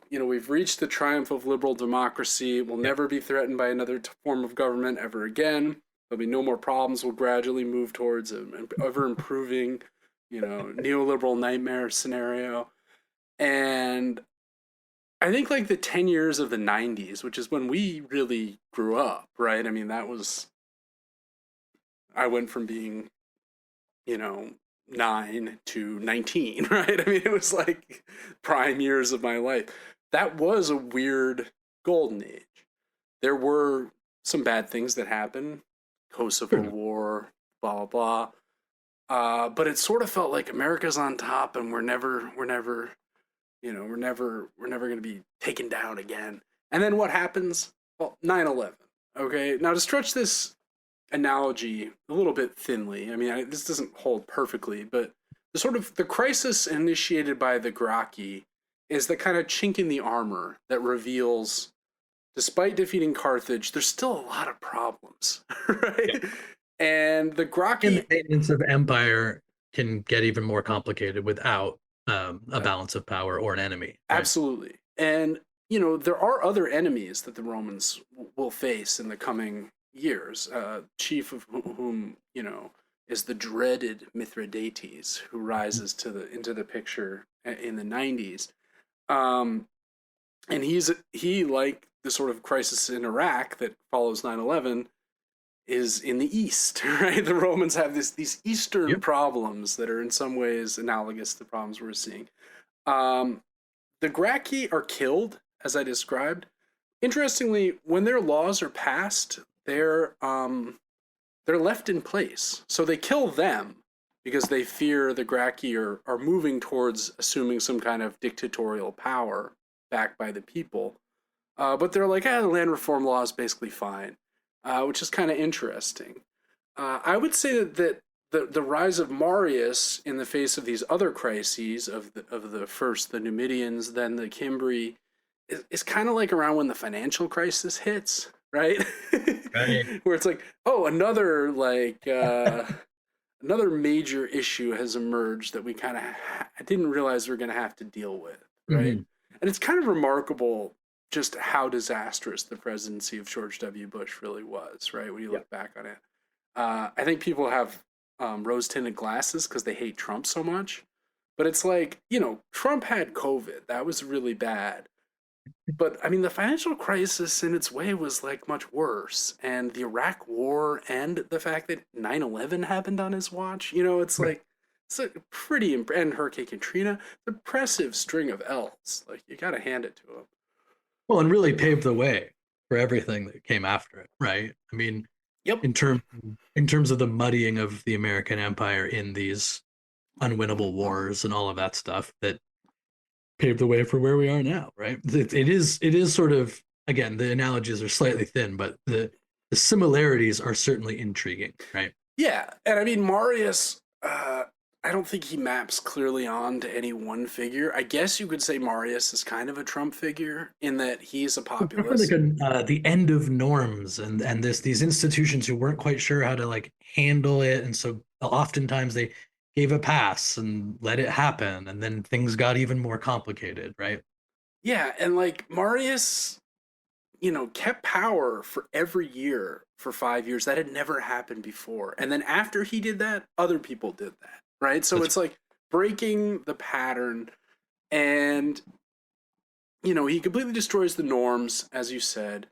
Speaker 1: we've reached the triumph of liberal democracy. We'll never be threatened by another form of government ever again. There'll be no more problems. We'll gradually move towards an ever improving, neoliberal nightmare scenario. And I think like the 10 years of the 90s, which is when we really grew up, right? I mean, I went from being, 9 to 19, right? I mean, it was like prime years of my life. That was a weird golden age. There were some bad things that happened, Kosovo War, blah, blah, blah. But it sort of felt like America's on top and we're never going to be taken down again. And then what happens? Well, 9/11. Okay. Now to stretch this analogy a little bit thinly, I mean, this doesn't hold perfectly, but the crisis initiated by the Gracchi is the kind of chink in the armor that reveals, despite defeating Carthage, there's still a lot of problems, right? Yeah. And the Gracchi...
Speaker 2: And the maintenance of empire can get even more complicated without a balance of power or an enemy.
Speaker 1: Right? Absolutely. And, there are other enemies that the Romans will face in the coming years, chief of whom, is the dreaded Mithridates, who rises into the picture in the 90s. And he, like the sort of crisis in Iraq that follows 9/11, is in the East, right? The Romans have these Eastern problems that are in some ways analogous to the problems we're seeing. The Gracchi are killed, as I described. Interestingly, when their laws are passed, they're left in place. So they kill them because they fear the Gracchi are moving towards assuming some kind of dictatorial power backed by the people. But they're like, the land reform law is basically fine. Which is kind of interesting. I would say that the rise of Marius in the face of these other crises of the first the Numidians, then the Cimbri, is kind of like around when the financial crisis hits, right? Right. Where it's like, another major issue has emerged that we kind of didn't realize we were going to have to deal with, right? Mm-hmm. And it's kind of remarkable just how disastrous the presidency of George W. Bush really was, right? When you look back on it. I think people have rose-tinted glasses because they hate Trump so much. But it's like, Trump had COVID. That was really bad. But, I mean, the financial crisis in its way was, like, much worse. And the Iraq War and the fact that 9/11 happened on his watch, it's like, it's a pretty, and Hurricane Katrina, impressive string of L's. Like, you got to hand it to him.
Speaker 2: Well, and really paved the way for everything that came after it, right? I mean, in terms of the muddying of the American empire in these unwinnable wars and all of that stuff that paved the way for where we are now, right? It is sort of, again, the analogies are slightly thin, but the similarities are certainly intriguing, right?
Speaker 1: Yeah, and I mean, Marius, I don't think he maps clearly on to any one figure. I guess you could say Marius is kind of a Trump figure in that he's a populist.
Speaker 2: Like the end of norms and these institutions who weren't quite sure how to like handle it, and so oftentimes they gave a pass and let it happen, and then things got even more complicated, right?
Speaker 1: Yeah, and like Marius, kept power for every year for 5 years. That had never happened before. And then after he did that, other people did that. Right? So it's like breaking the pattern, and, he completely destroys the norms, as you said,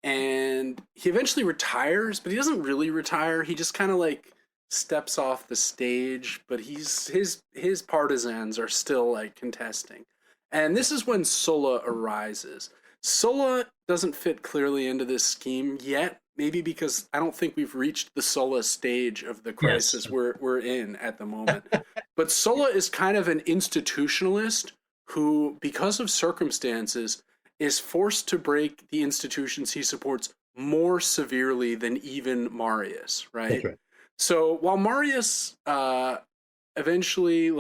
Speaker 1: and he eventually retires, but he doesn't really retire. He just kind of like steps off the stage, but his partisans are still like contesting. And this is when Sulla arises. Sulla doesn't fit clearly into this scheme yet, maybe because I don't think we've reached the Sulla stage of the crisis we're in at the moment. But Sulla is kind of an institutionalist who, because of circumstances, is forced to break the institutions he supports more severely than even Marius, right? That's right. So while Marius eventually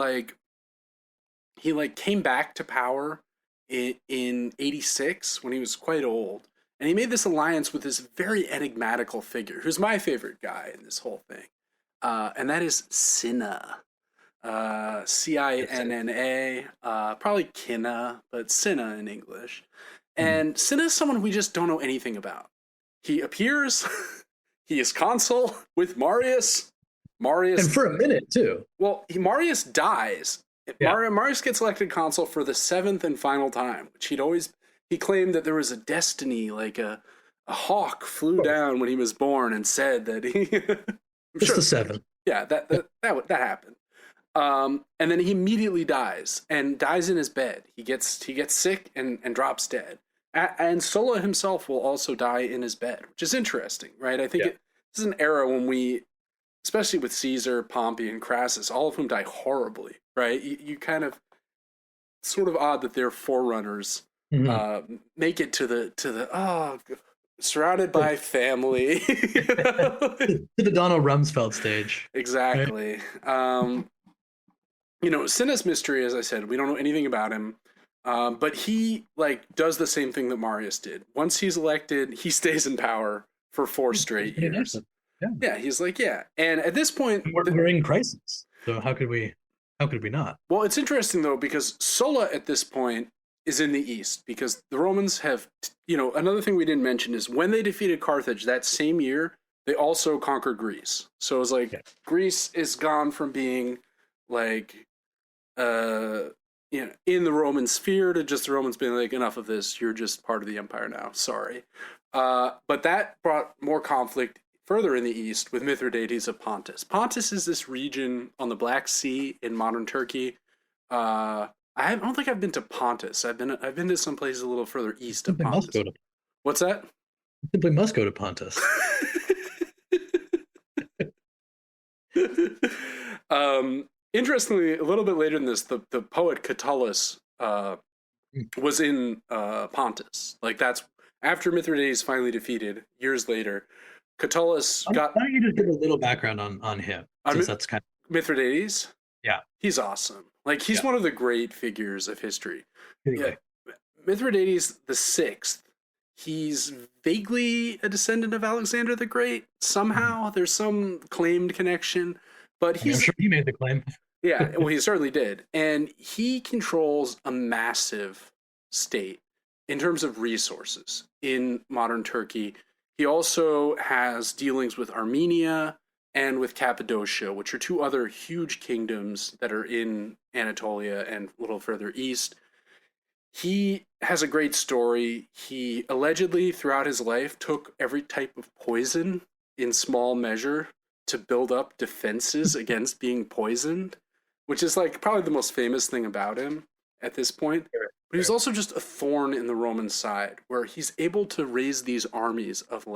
Speaker 1: he came back to power in 86 when he was quite old. And he made this alliance with this very enigmatical figure, who's my favorite guy in this whole thing. And that is Cinna. Cinna. Probably Cinna, but Cinna in English. And Cinna is someone we just don't know anything about. He appears, he is consul with Marius.
Speaker 2: And for a minute, too.
Speaker 1: Well, Marius dies. Yeah. Marius gets elected consul for the 7th and final time, which he claimed that there was a destiny, like a hawk flew down when he was born and said that he...
Speaker 2: Just the 7th.
Speaker 1: Yeah, that happened. And then he immediately dies in his bed. He gets sick and drops dead. And Sulla himself will also die in his bed, which is interesting, right? I think this is an era when we, especially with Caesar, Pompey, and Crassus, all of whom die horribly, right? You kind of, sort of odd that their forerunners make it to the surrounded by family.
Speaker 2: To the Donald Rumsfeld stage.
Speaker 1: Exactly. Right? Cinna's mystery, as I said, we don't know anything about him. But he does the same thing that Marius did. Once he's elected, he stays in power for 4 straight years. Yeah, he's and at this point
Speaker 2: we're in crisis. So how could we not?
Speaker 1: Well, it's interesting though, because Sulla at this point is in the east, because the Romans have, another thing we didn't mention is when they defeated Carthage that same year, they also conquered Greece. So it was Greece is gone from being in the Roman sphere to just the Romans being enough of this, you're just part of the empire now, sorry. But that brought more conflict further in the east with Mithridates of Pontus. Pontus is this region on the Black Sea in modern Turkey. I don't think I've been to Pontus. I've been to some places a little further east of Pontus. What's that?
Speaker 2: You simply must go to Pontus.
Speaker 1: Interestingly, a little bit later in this, the poet Catullus was in Pontus. That's after Mithridates finally defeated, years later. Catullus got...
Speaker 2: Why don't you just give a little background on him? Since that's kind of...
Speaker 1: Mithridates?
Speaker 2: Yeah.
Speaker 1: He's awesome. He's one of the great figures of history. Yeah. Mithridates the Sixth, he's vaguely a descendant of Alexander the Great. Somehow, there's some claimed connection. But
Speaker 2: I'm sure he made the claim.
Speaker 1: Yeah, well, he certainly did. And he controls a massive state in terms of resources in modern Turkey. He also has dealings with Armenia and with Cappadocia, which are 2 other huge kingdoms that are in Anatolia and a little further east. He has a great story. He allegedly, throughout his life, took every type of poison in small measure to build up defenses against being poisoned, which is probably the most famous thing about him at this point. But he's also just a thorn in the Roman side, where he's able to raise these armies of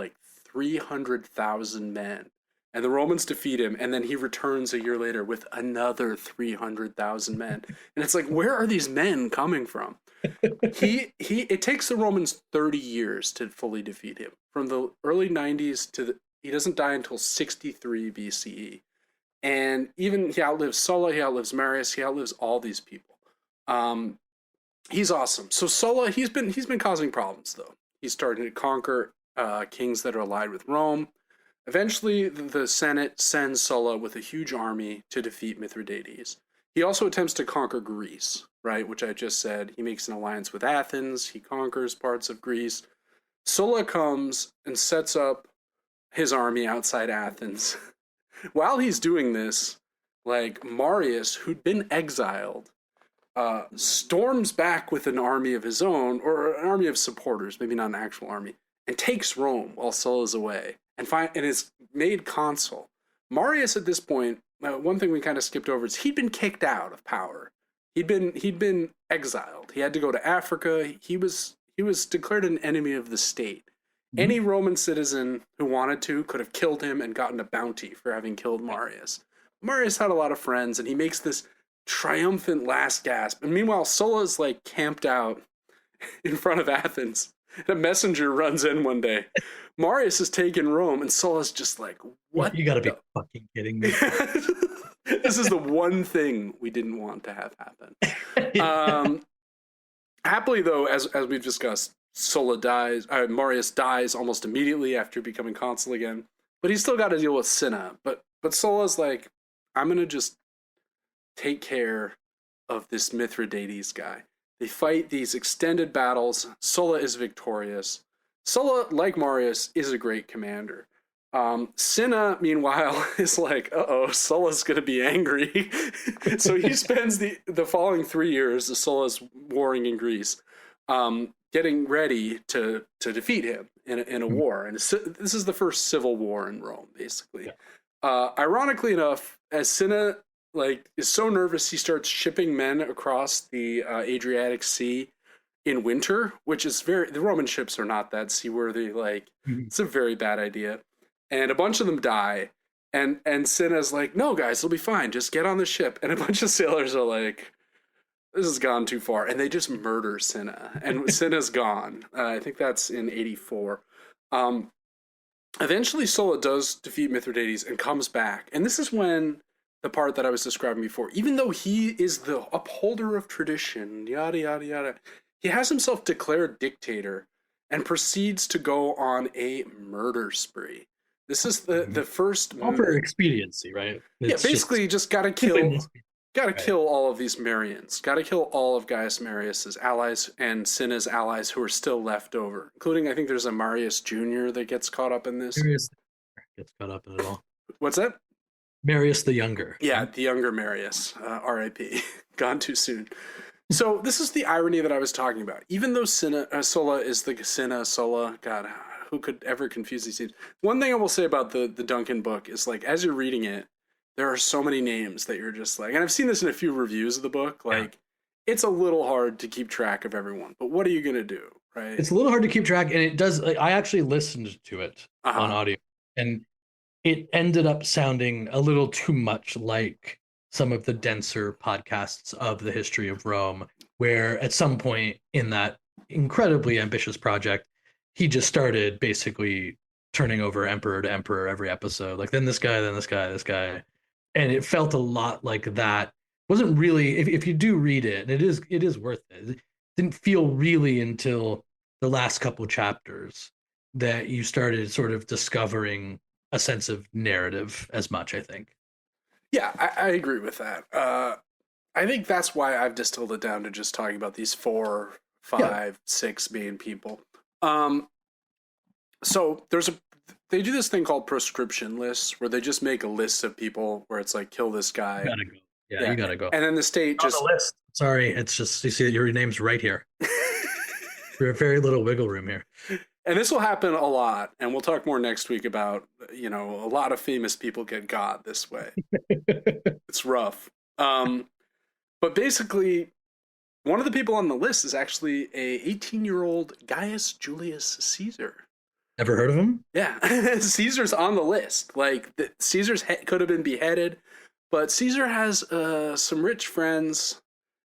Speaker 1: 300,000 men. And the Romans defeat him, and then he returns a year later with another 300,000 men. And it's where are these men coming from? It takes the Romans 30 years to fully defeat him. From the early 90s to he doesn't die until 63 BCE. And even he outlives Sulla, he outlives Marius, he outlives all these people. He's awesome. So Sulla, he's been causing problems though. He's starting to conquer kings that are allied with Rome. Eventually, the Senate sends Sulla with a huge army to defeat Mithridates. He also attempts to conquer Greece, right? Which I just said. He makes an alliance with Athens. He conquers parts of Greece. Sulla comes and sets up his army outside Athens. While he's doing this, Marius, who'd been exiled, storms back with an army of his own, or an army of supporters, maybe not an actual army, and takes Rome while Sulla's away, and is made consul. Marius, at this point, one thing we kind of skipped over is he'd been kicked out of power. He'd been exiled. He had to go to Africa. He was declared an enemy of the state. Any Roman citizen who wanted to could have killed him and gotten a bounty for having killed Marius. Marius had a lot of friends, and he makes this triumphant last gasp. And meanwhile, Sulla's camped out in front of Athens. And a messenger runs in one day. Marius has taken Rome, and Sulla's just what?
Speaker 2: You gotta be fucking kidding me.
Speaker 1: This is the one thing we didn't want to have happen. Happily, though, as we've discussed, Sulla dies. Marius dies almost immediately after becoming consul again, but he's still got to deal with Cinna. But Sulla's like, I'm gonna just take care of this Mithridates guy. They fight these extended battles. Sulla is victorious. Sulla, like Marius, is a great commander. Cinna, meanwhile, is like, uh-oh, Sulla's going to be angry. So he spends the following 3 years of Sulla's warring in Greece, getting ready to defeat him in a war. And this is the first civil war in Rome, basically. Yeah. Ironically enough, as Cinna is so nervous, he starts shipping men across the Adriatic Sea in winter, which is the Roman ships are not that seaworthy. It's a very bad idea. And a bunch of them die. And Cinna's like, no, guys, it'll be fine. Just get on the ship. And a bunch of sailors are like, this has gone too far. And they just murder Cinna. And Cinna's gone. I think that's in 84. Eventually, Sulla does defeat Mithridates and comes back. And this is when the part that I was describing before, even though he is the upholder of tradition, yada, yada, yada, he has himself declared dictator and proceeds to go on a murder spree. This is the first.
Speaker 2: All for expediency, right?
Speaker 1: It's basically just got to kill all of these Marians. Got to kill all of Gaius Marius's allies and Cinna's allies who are still left over, including I think there's a Marius Jr. that gets caught up in this.
Speaker 2: Marius gets caught up in it all.
Speaker 1: What's that?
Speaker 2: Marius the Younger.
Speaker 1: Yeah, the younger Marius. R.I.P. Gone too soon. So this is the irony that I was talking about. Even though Sulla is the Sulla, God, who could ever confuse these names? One thing I will say about the Duncan book is as you're reading it, there are so many names that you're just and I've seen this in a few reviews of the book, it's a little hard to keep track of everyone, but what are you going to do, right?
Speaker 2: It's a little hard to keep track, and it does, I actually listened to it on audio, and it ended up sounding a little too much like some of the denser podcasts of the history of Rome, where at some point in that incredibly ambitious project, he just started basically turning over emperor to emperor every episode. Then this guy, then this guy, this guy. And it felt a lot like that. It wasn't really, if you do read it, it is worth it. It didn't feel really until the last couple chapters that you started sort of discovering a sense of narrative as much, I think.
Speaker 1: Yeah, I agree with that. I think that's why I've distilled it down to just talking about these 4, 5, 6 main people. So they do this thing called proscription lists where they just make a list of people where it's kill this guy.
Speaker 2: You gotta go. Yeah, you gotta go.
Speaker 1: And then the state just...
Speaker 2: On the list. Sorry, it's just, you see that your name's right here. There's very little wiggle room here.
Speaker 1: And this will happen a lot, and we'll talk more next week about, a lot of famous people get got this way. It's rough. But basically, one of the people on the list is actually a 18-year-old Gaius Julius Caesar.
Speaker 2: Ever heard of him?
Speaker 1: Yeah. Caesar's on the list. Caesar's could have been beheaded, but Caesar has some rich friends.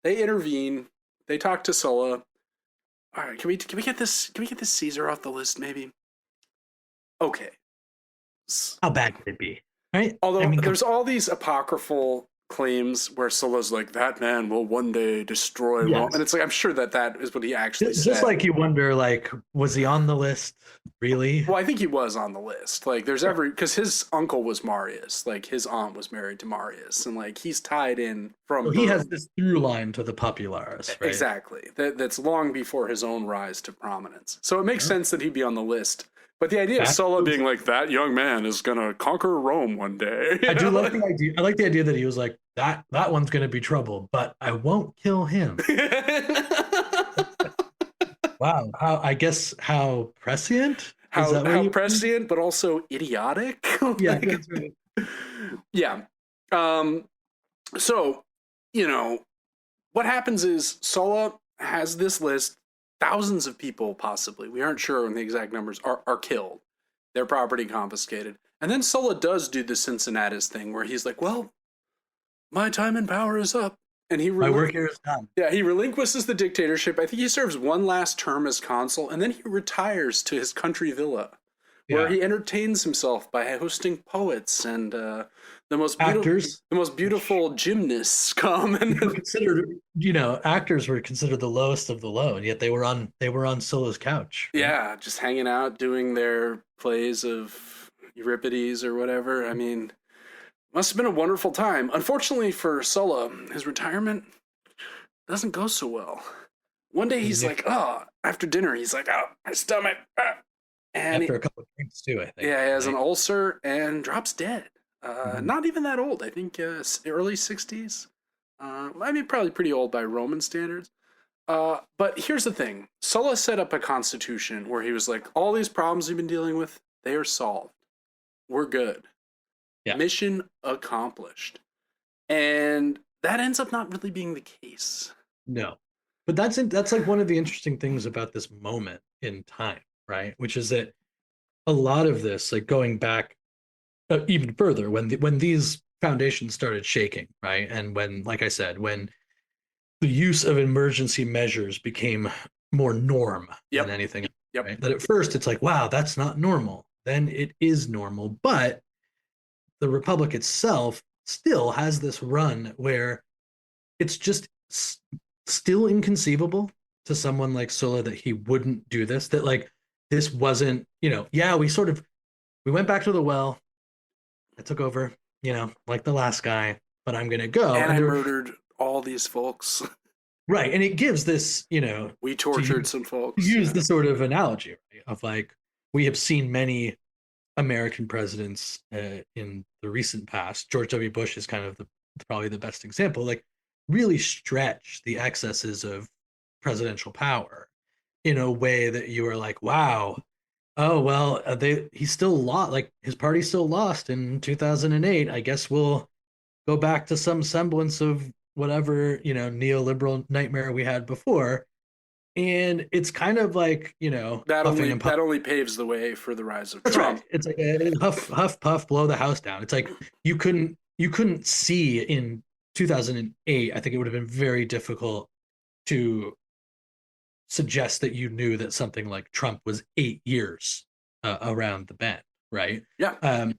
Speaker 1: They intervene. They talk to Sulla. All right, can we get this Caesar off the list, maybe? Okay.
Speaker 2: How bad could it be? Right?
Speaker 1: Although there's all these apocryphal claims where Sulla's that man will one day destroy Rome. And it's I'm sure that is what he actually said.
Speaker 2: Just you wonder, was he on the list? Really?
Speaker 1: Well, I think he was on the list. There's because his uncle was Marius. His aunt was married to Marius. And he's tied in from...
Speaker 2: he has this through line to the popularis, right?
Speaker 1: Exactly. That's long before his own rise to prominence. So it makes sense that he'd be on the list. But the idea of Sulla being that young man is going to conquer Rome one day.
Speaker 2: I do like the idea. I like the idea that he was that one's going to be trouble, but I won't kill him. Wow. How prescient?
Speaker 1: How prescient, but also idiotic.
Speaker 2: Yeah, that's right.
Speaker 1: Yeah. So, what happens is Sulla has this list. Thousands of people, possibly, we aren't sure on the exact numbers, are killed. Their property confiscated. And then Sulla does do the Cincinnatus thing where he's well, my time in power is up. And
Speaker 2: my work here is done.
Speaker 1: Yeah, he relinquishes the dictatorship. I think he serves one last term as consul, and then he retires to his country villa, where
Speaker 2: Yeah.
Speaker 1: he entertains himself by hosting poets and
Speaker 2: Actors,
Speaker 1: the most
Speaker 2: which
Speaker 1: beautiful gymnasts come
Speaker 2: were
Speaker 1: and
Speaker 2: considered, actors were considered the lowest of the low, and yet they were on Sulla's couch, right?
Speaker 1: yeah, just hanging out doing their plays of Euripides or whatever. I mean, must have been a wonderful time. Unfortunately for Sulla, his retirement doesn't go so well. One day he's like, oh, after dinner, he's like, oh, my stomach. Ah. And
Speaker 2: After a couple of drinks too, I think.
Speaker 1: yeah, he has
Speaker 2: Right?
Speaker 1: an ulcer and drops dead.
Speaker 2: Mhm.
Speaker 1: Not even that old. I think early 60s. I mean, probably pretty old by Roman standards. But here's the thing. Sulla set up a constitution where he was like, all these problems we've been dealing with, they are solved. We're good.
Speaker 2: Yeah.
Speaker 1: Mission accomplished. And that ends up not really being the case.
Speaker 2: No, but that's like one of the interesting things about this moment in time, right? Which is that a lot of this, like going back even further, when these foundations started shaking, right, and when, like I said, when the use of emergency measures became more norm than
Speaker 1: Yep.
Speaker 2: anything,
Speaker 1: Yep.
Speaker 2: right? That at first it's like, wow, that's not normal. Then it is normal, but the republic itself still has this run where it's just still inconceivable to someone like Sulla that he wouldn't do this. That like this wasn't, yeah, we went back to the well. I took over, like the last guy, but I'm gonna go.
Speaker 1: And
Speaker 2: And
Speaker 1: I
Speaker 2: they're
Speaker 1: murdered all these folks.
Speaker 2: right, and it gives this,
Speaker 1: We
Speaker 2: to
Speaker 1: tortured some folks.
Speaker 2: use
Speaker 1: Yeah.
Speaker 2: the sort of analogy, right, of like we have seen many American presidents in the recent past. George W. Bush is kind of probably the best example. Like, really stretch the excesses of presidential power in a way that you are like, wow, oh well, he still lost. Like his party still lost in 2008. I guess we'll go back to some semblance of whatever neoliberal nightmare we had before. And it's kind of like huffing and
Speaker 1: That
Speaker 2: puffing.
Speaker 1: only paves the way for the rise of
Speaker 2: That's
Speaker 1: Trump.
Speaker 2: right. It's like a huff, huff, puff, blow the house down. It's like you couldn't see in 2008. I think it would have been very difficult to suggest that you knew that something like Trump was 8 years around the bend, right?
Speaker 1: Yeah.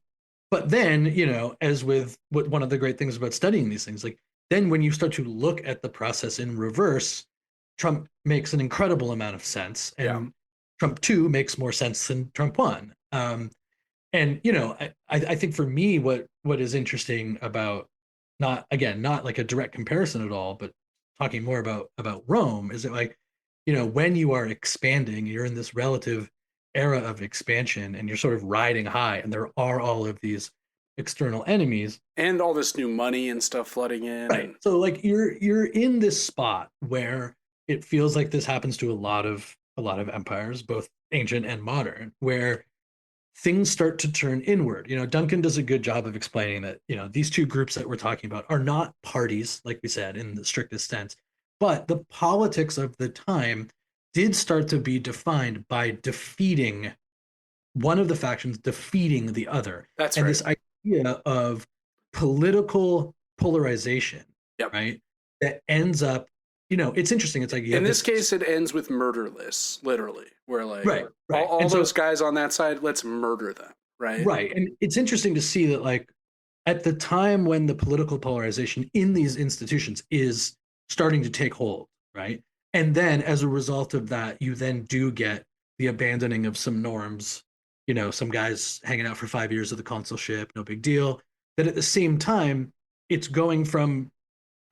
Speaker 2: But then, as with what one of the great things about studying these things, like then when you start to look at the process in reverse, Trump makes an incredible amount of sense,
Speaker 1: Yeah.
Speaker 2: and Trump 2 makes more sense than Trump 1. And I think for me, what is interesting about not like a direct comparison at all, but talking more about Rome is that like, when you are expanding, you're in this relative era of expansion and you're sort of riding high, and there are all of these external enemies.
Speaker 1: And all this new money and stuff flooding in.
Speaker 2: Right.
Speaker 1: And
Speaker 2: So like you're in this spot where it feels like this happens to a lot of empires, both ancient and modern, where things start to turn inward. Duncan does a good job of explaining that, these two groups that we're talking about are not parties, like we said, in the strictest sense, but the politics of the time did start to be defined by defeating one of the factions, defeating the other.
Speaker 1: that's
Speaker 2: And
Speaker 1: right.
Speaker 2: this idea of political polarization,
Speaker 1: Yep.
Speaker 2: right, that ends up, it's interesting. It's like
Speaker 1: In this case, it ends with murderless, literally. Where like
Speaker 2: right.
Speaker 1: all
Speaker 2: And so
Speaker 1: those guys on that side, let's murder them. Right.
Speaker 2: right. And it's interesting to see that like at the time when the political polarization in these institutions is starting to take hold, right? And then as a result of that, you then do get the abandoning of some norms, some guys hanging out for 5 years of the consulship, no big deal. That at the same time, it's going from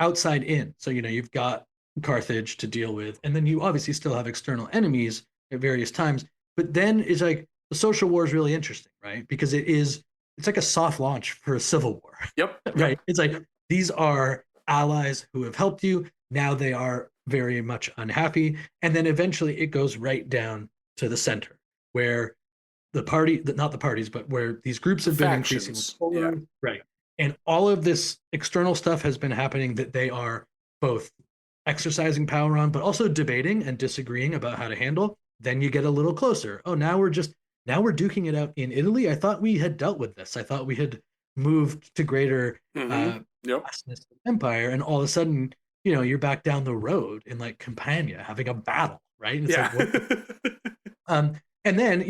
Speaker 2: outside in. So, you've got Carthage to deal with, and then you obviously still have external enemies at various times. But then it's like the social war is really interesting, right? Because it's like a soft launch for a civil war.
Speaker 1: Yep.
Speaker 2: Right.
Speaker 1: Yep.
Speaker 2: It's like these are allies who have helped you. Now they are very much unhappy. And then eventually it goes right down to the center where not the parties, but where these groups have been increasingly
Speaker 1: Factions.
Speaker 2: polar.
Speaker 1: Yeah.
Speaker 2: Right. And all of this external stuff has been happening that they are both exercising power on, but also debating and disagreeing about how to handle. Then you get a little closer. Oh, now we're duking it out in Italy. I thought we had dealt with this. I thought we had moved to greater
Speaker 1: Yep.
Speaker 2: vastness of empire, and all of a sudden, you're back down the road in like Campania having a battle, right? And it's
Speaker 1: Yeah.
Speaker 2: like, what? And then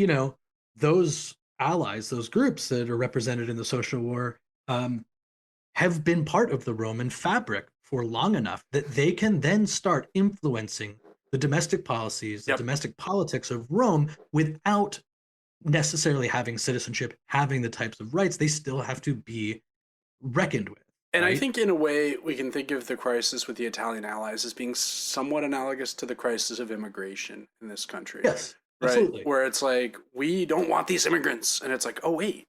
Speaker 2: those allies, those groups that are represented in the social war, have been part of the Roman fabric for long enough that they can then start influencing the domestic policies, the
Speaker 1: Yep.
Speaker 2: domestic politics of Rome without necessarily having citizenship, having the types of rights. They still have to be reckoned with.
Speaker 1: And
Speaker 2: right?
Speaker 1: I think in a way we can think of the crisis with the Italian allies as being somewhat analogous to the crisis of immigration in this country.
Speaker 2: Yes,
Speaker 1: right?
Speaker 2: absolutely.
Speaker 1: Where it's like, we don't want these immigrants. And it's like, oh, wait,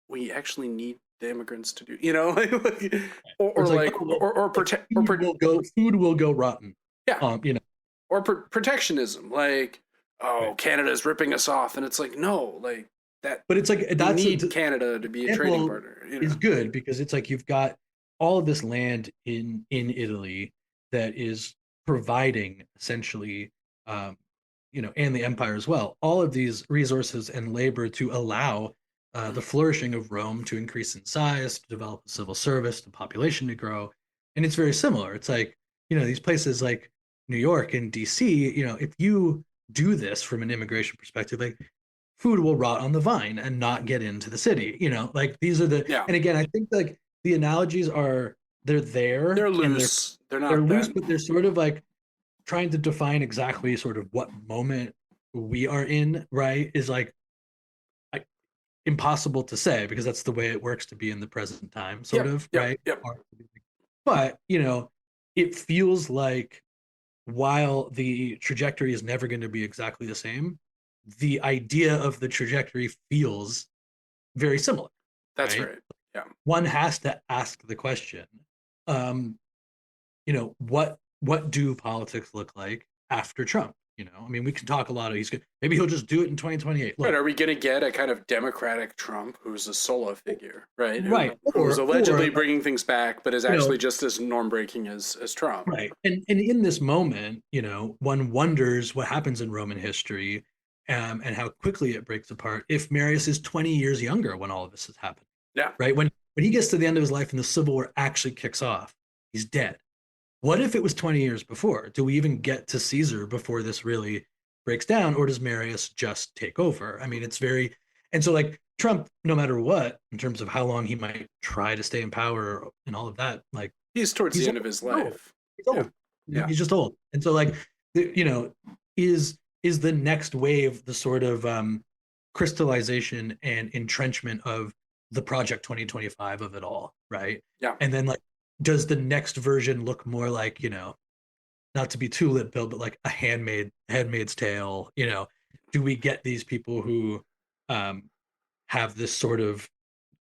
Speaker 1: we actually need the immigrants to do,
Speaker 2: food will go rotten.
Speaker 1: Yeah. Or protectionism, like, oh, right. Canada's ripping us off. And it's like, no, like that.
Speaker 2: But it's like,
Speaker 1: that's need Canada to be a trading partner.
Speaker 2: Is good because it's like, you've got all of this land in Italy that is providing essentially, and the empire as well, all of these resources and labor to allow the flourishing of Rome to increase in size, to develop a civil service, the population to grow. And it's very similar. It's like, these places like New York and DC, if you do this from an immigration perspective, like food will rot on the vine and not get into the city, like these are and again, I think like the analogies they're there.
Speaker 1: They're loose. They're not.
Speaker 2: They're loose, but they're sort of like trying to define exactly sort of what moment we are in, right? Is like impossible to say because that's the way it works to be in the present time, right?
Speaker 1: Yep.
Speaker 2: But, it feels like while the trajectory is never going to be exactly the same, the idea of the trajectory feels very similar.
Speaker 1: That's right. Yeah.
Speaker 2: One has to ask the question, what do politics look like after Trump? I mean, we can talk a lot of maybe he'll just do it in 2028.
Speaker 1: Look, right. Are we going to get a kind of democratic Trump who's a Sulla figure, right?
Speaker 2: Right.
Speaker 1: Who's allegedly bringing things back, but is actually just as norm breaking as Trump.
Speaker 2: Right. And in this moment, one wonders what happens in Roman history and how quickly it breaks apart if Marius is 20 years younger when all of this has happened.
Speaker 1: Yeah.
Speaker 2: Right. When he gets to the end of his life and the Civil War actually kicks off, he's dead. What if it was 20 years before? Do we even get to Caesar before this really breaks down, or does Marius just take over? I mean, it's very, and so like Trump, no matter what, in terms of how long he might try to stay in power and all of that, like
Speaker 1: he's towards the end of his life.
Speaker 2: He's old. Yeah. He's just old. And so like, is the next wave the sort of crystallization and entrenchment of the Project 2025 of it all, right?
Speaker 1: Yeah.
Speaker 2: And then like, does the next version look more like, not to be too lit bill, but like a Handmaid's Tale, do we get these people who have this sort of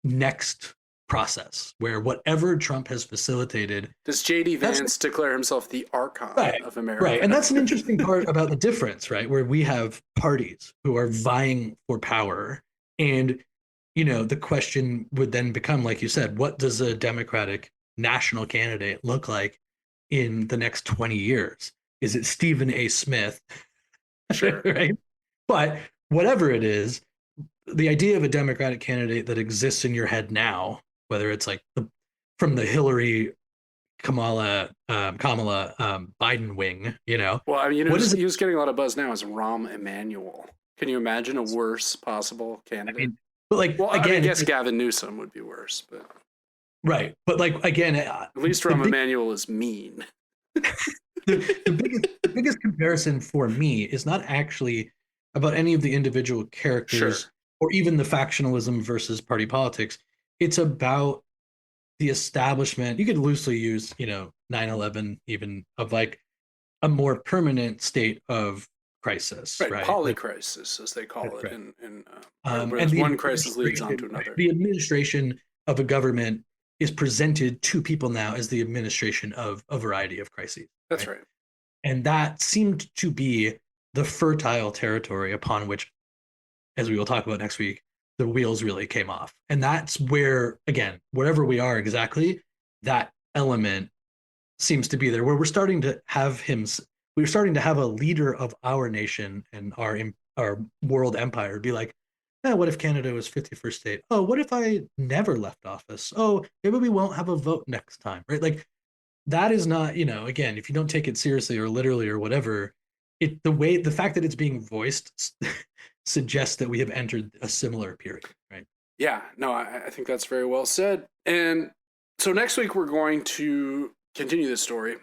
Speaker 2: next process where whatever Trump has facilitated.
Speaker 1: Does J.D. Vance declare himself the archon of America?
Speaker 2: Right. And that's an interesting part about the difference, right? Where we have parties who are vying for power. And, the question would then become, like you said, what does a Democratic national candidate look like in the next 20 years? Is it Stephen A. Smith?
Speaker 1: Sure.
Speaker 2: Right. But whatever it is, the idea of a Democratic candidate that exists in your head now, whether it's like from the Hillary, Kamala Biden wing,
Speaker 1: Well, I mean, he was getting a lot of buzz now as Rahm Emanuel. Can you imagine a worse possible candidate? I mean,
Speaker 2: but like,
Speaker 1: well, again, I guess Gavin Newsom would be worse, but.
Speaker 2: Right. But like, again,
Speaker 1: at least Rahm Emanuel is mean.
Speaker 2: the biggest comparison for me is not actually about any of the individual characters or even the factionalism versus party politics. It's about the establishment. You could loosely use, 9/11 even, of like a more permanent state of crisis, right?
Speaker 1: Polycrisis, as they call it.
Speaker 2: Right.
Speaker 1: And one crisis leads on to another.
Speaker 2: The administration of a government is presented to people now as the administration of a variety of crises.
Speaker 1: That's right.
Speaker 2: And that seemed to be the fertile territory upon which, as we will talk about next week, the wheels really came off. And that's where, again, wherever we are exactly, that element seems to be there, where we're starting to have a leader of our nation and our world empire be like, what if Canada was 51st state? Oh, what if I never left office? Oh, maybe we won't have a vote next time, right? Like, that is not, again, if you don't take it seriously or literally or whatever, the fact that it's being voiced suggests that we have entered a similar period, right?
Speaker 1: Yeah, no, I think that's very well said. And so next week we're going to continue this story.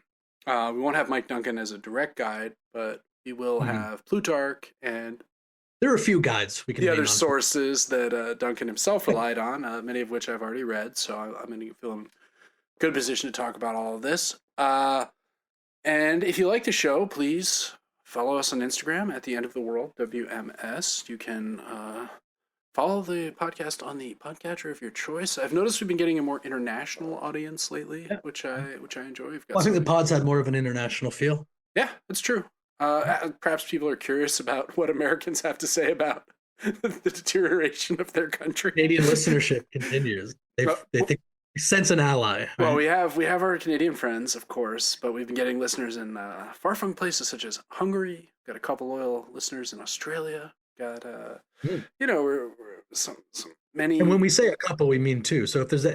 Speaker 1: We won't have Mike Duncan as a direct guide, but we will have Plutarch and
Speaker 2: there are a few guides we can
Speaker 1: the other sources that Duncan himself relied on, many of which I've already read. So I'm going to feel in good position to talk about all of this. And if you like the show, please follow us on Instagram at the end of the world, WMS. You can follow the podcast on the podcatcher of your choice. I've noticed we've been getting a more international audience lately, which I enjoy.
Speaker 2: I think the pods had more of an international feel.
Speaker 1: Yeah, that's true. Perhaps people are curious about what Americans have to say about the deterioration of their country.
Speaker 2: Canadian listenership continues. They think sense an ally. Right?
Speaker 1: Well, we have our Canadian friends, of course, but we've been getting listeners in far-flung places such as Hungary. Got a couple loyal listeners in Australia. Got we're some many.
Speaker 2: And when we say a couple, we mean two. So if those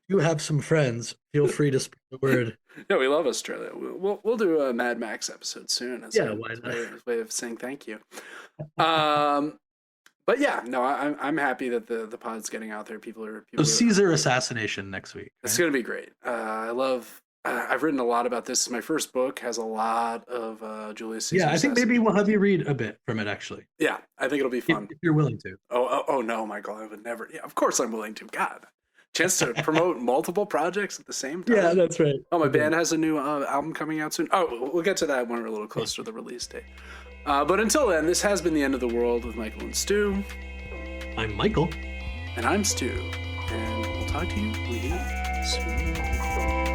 Speaker 2: you have some friends, feel free to speak the word.
Speaker 1: Yeah, we love Australia. We'll do a Mad Max episode soon.
Speaker 2: Why not?
Speaker 1: A way of saying thank you. But yeah, no, I'm happy that the pod's getting out there. People are
Speaker 2: Caesar assassination next week.
Speaker 1: Right? It's gonna be great. I've written a lot about this. My first book has a lot of Julius Caesar.
Speaker 2: Yeah, I think maybe we'll have you read a bit from it, actually.
Speaker 1: Yeah, I think it'll be fun.
Speaker 2: If you're willing to.
Speaker 1: Oh no, Michael, I would never. Yeah, of course I'm willing to. God. Chance to promote multiple projects at the same time.
Speaker 2: Yeah, that's right.
Speaker 1: Oh, my band has a new album coming out soon. Oh, we'll get to that when we're a little closer to the release date. But until then, this has been The End of the World with Michael and Stu.
Speaker 2: I'm Michael.
Speaker 1: And I'm Stu. And we'll talk to you really soon.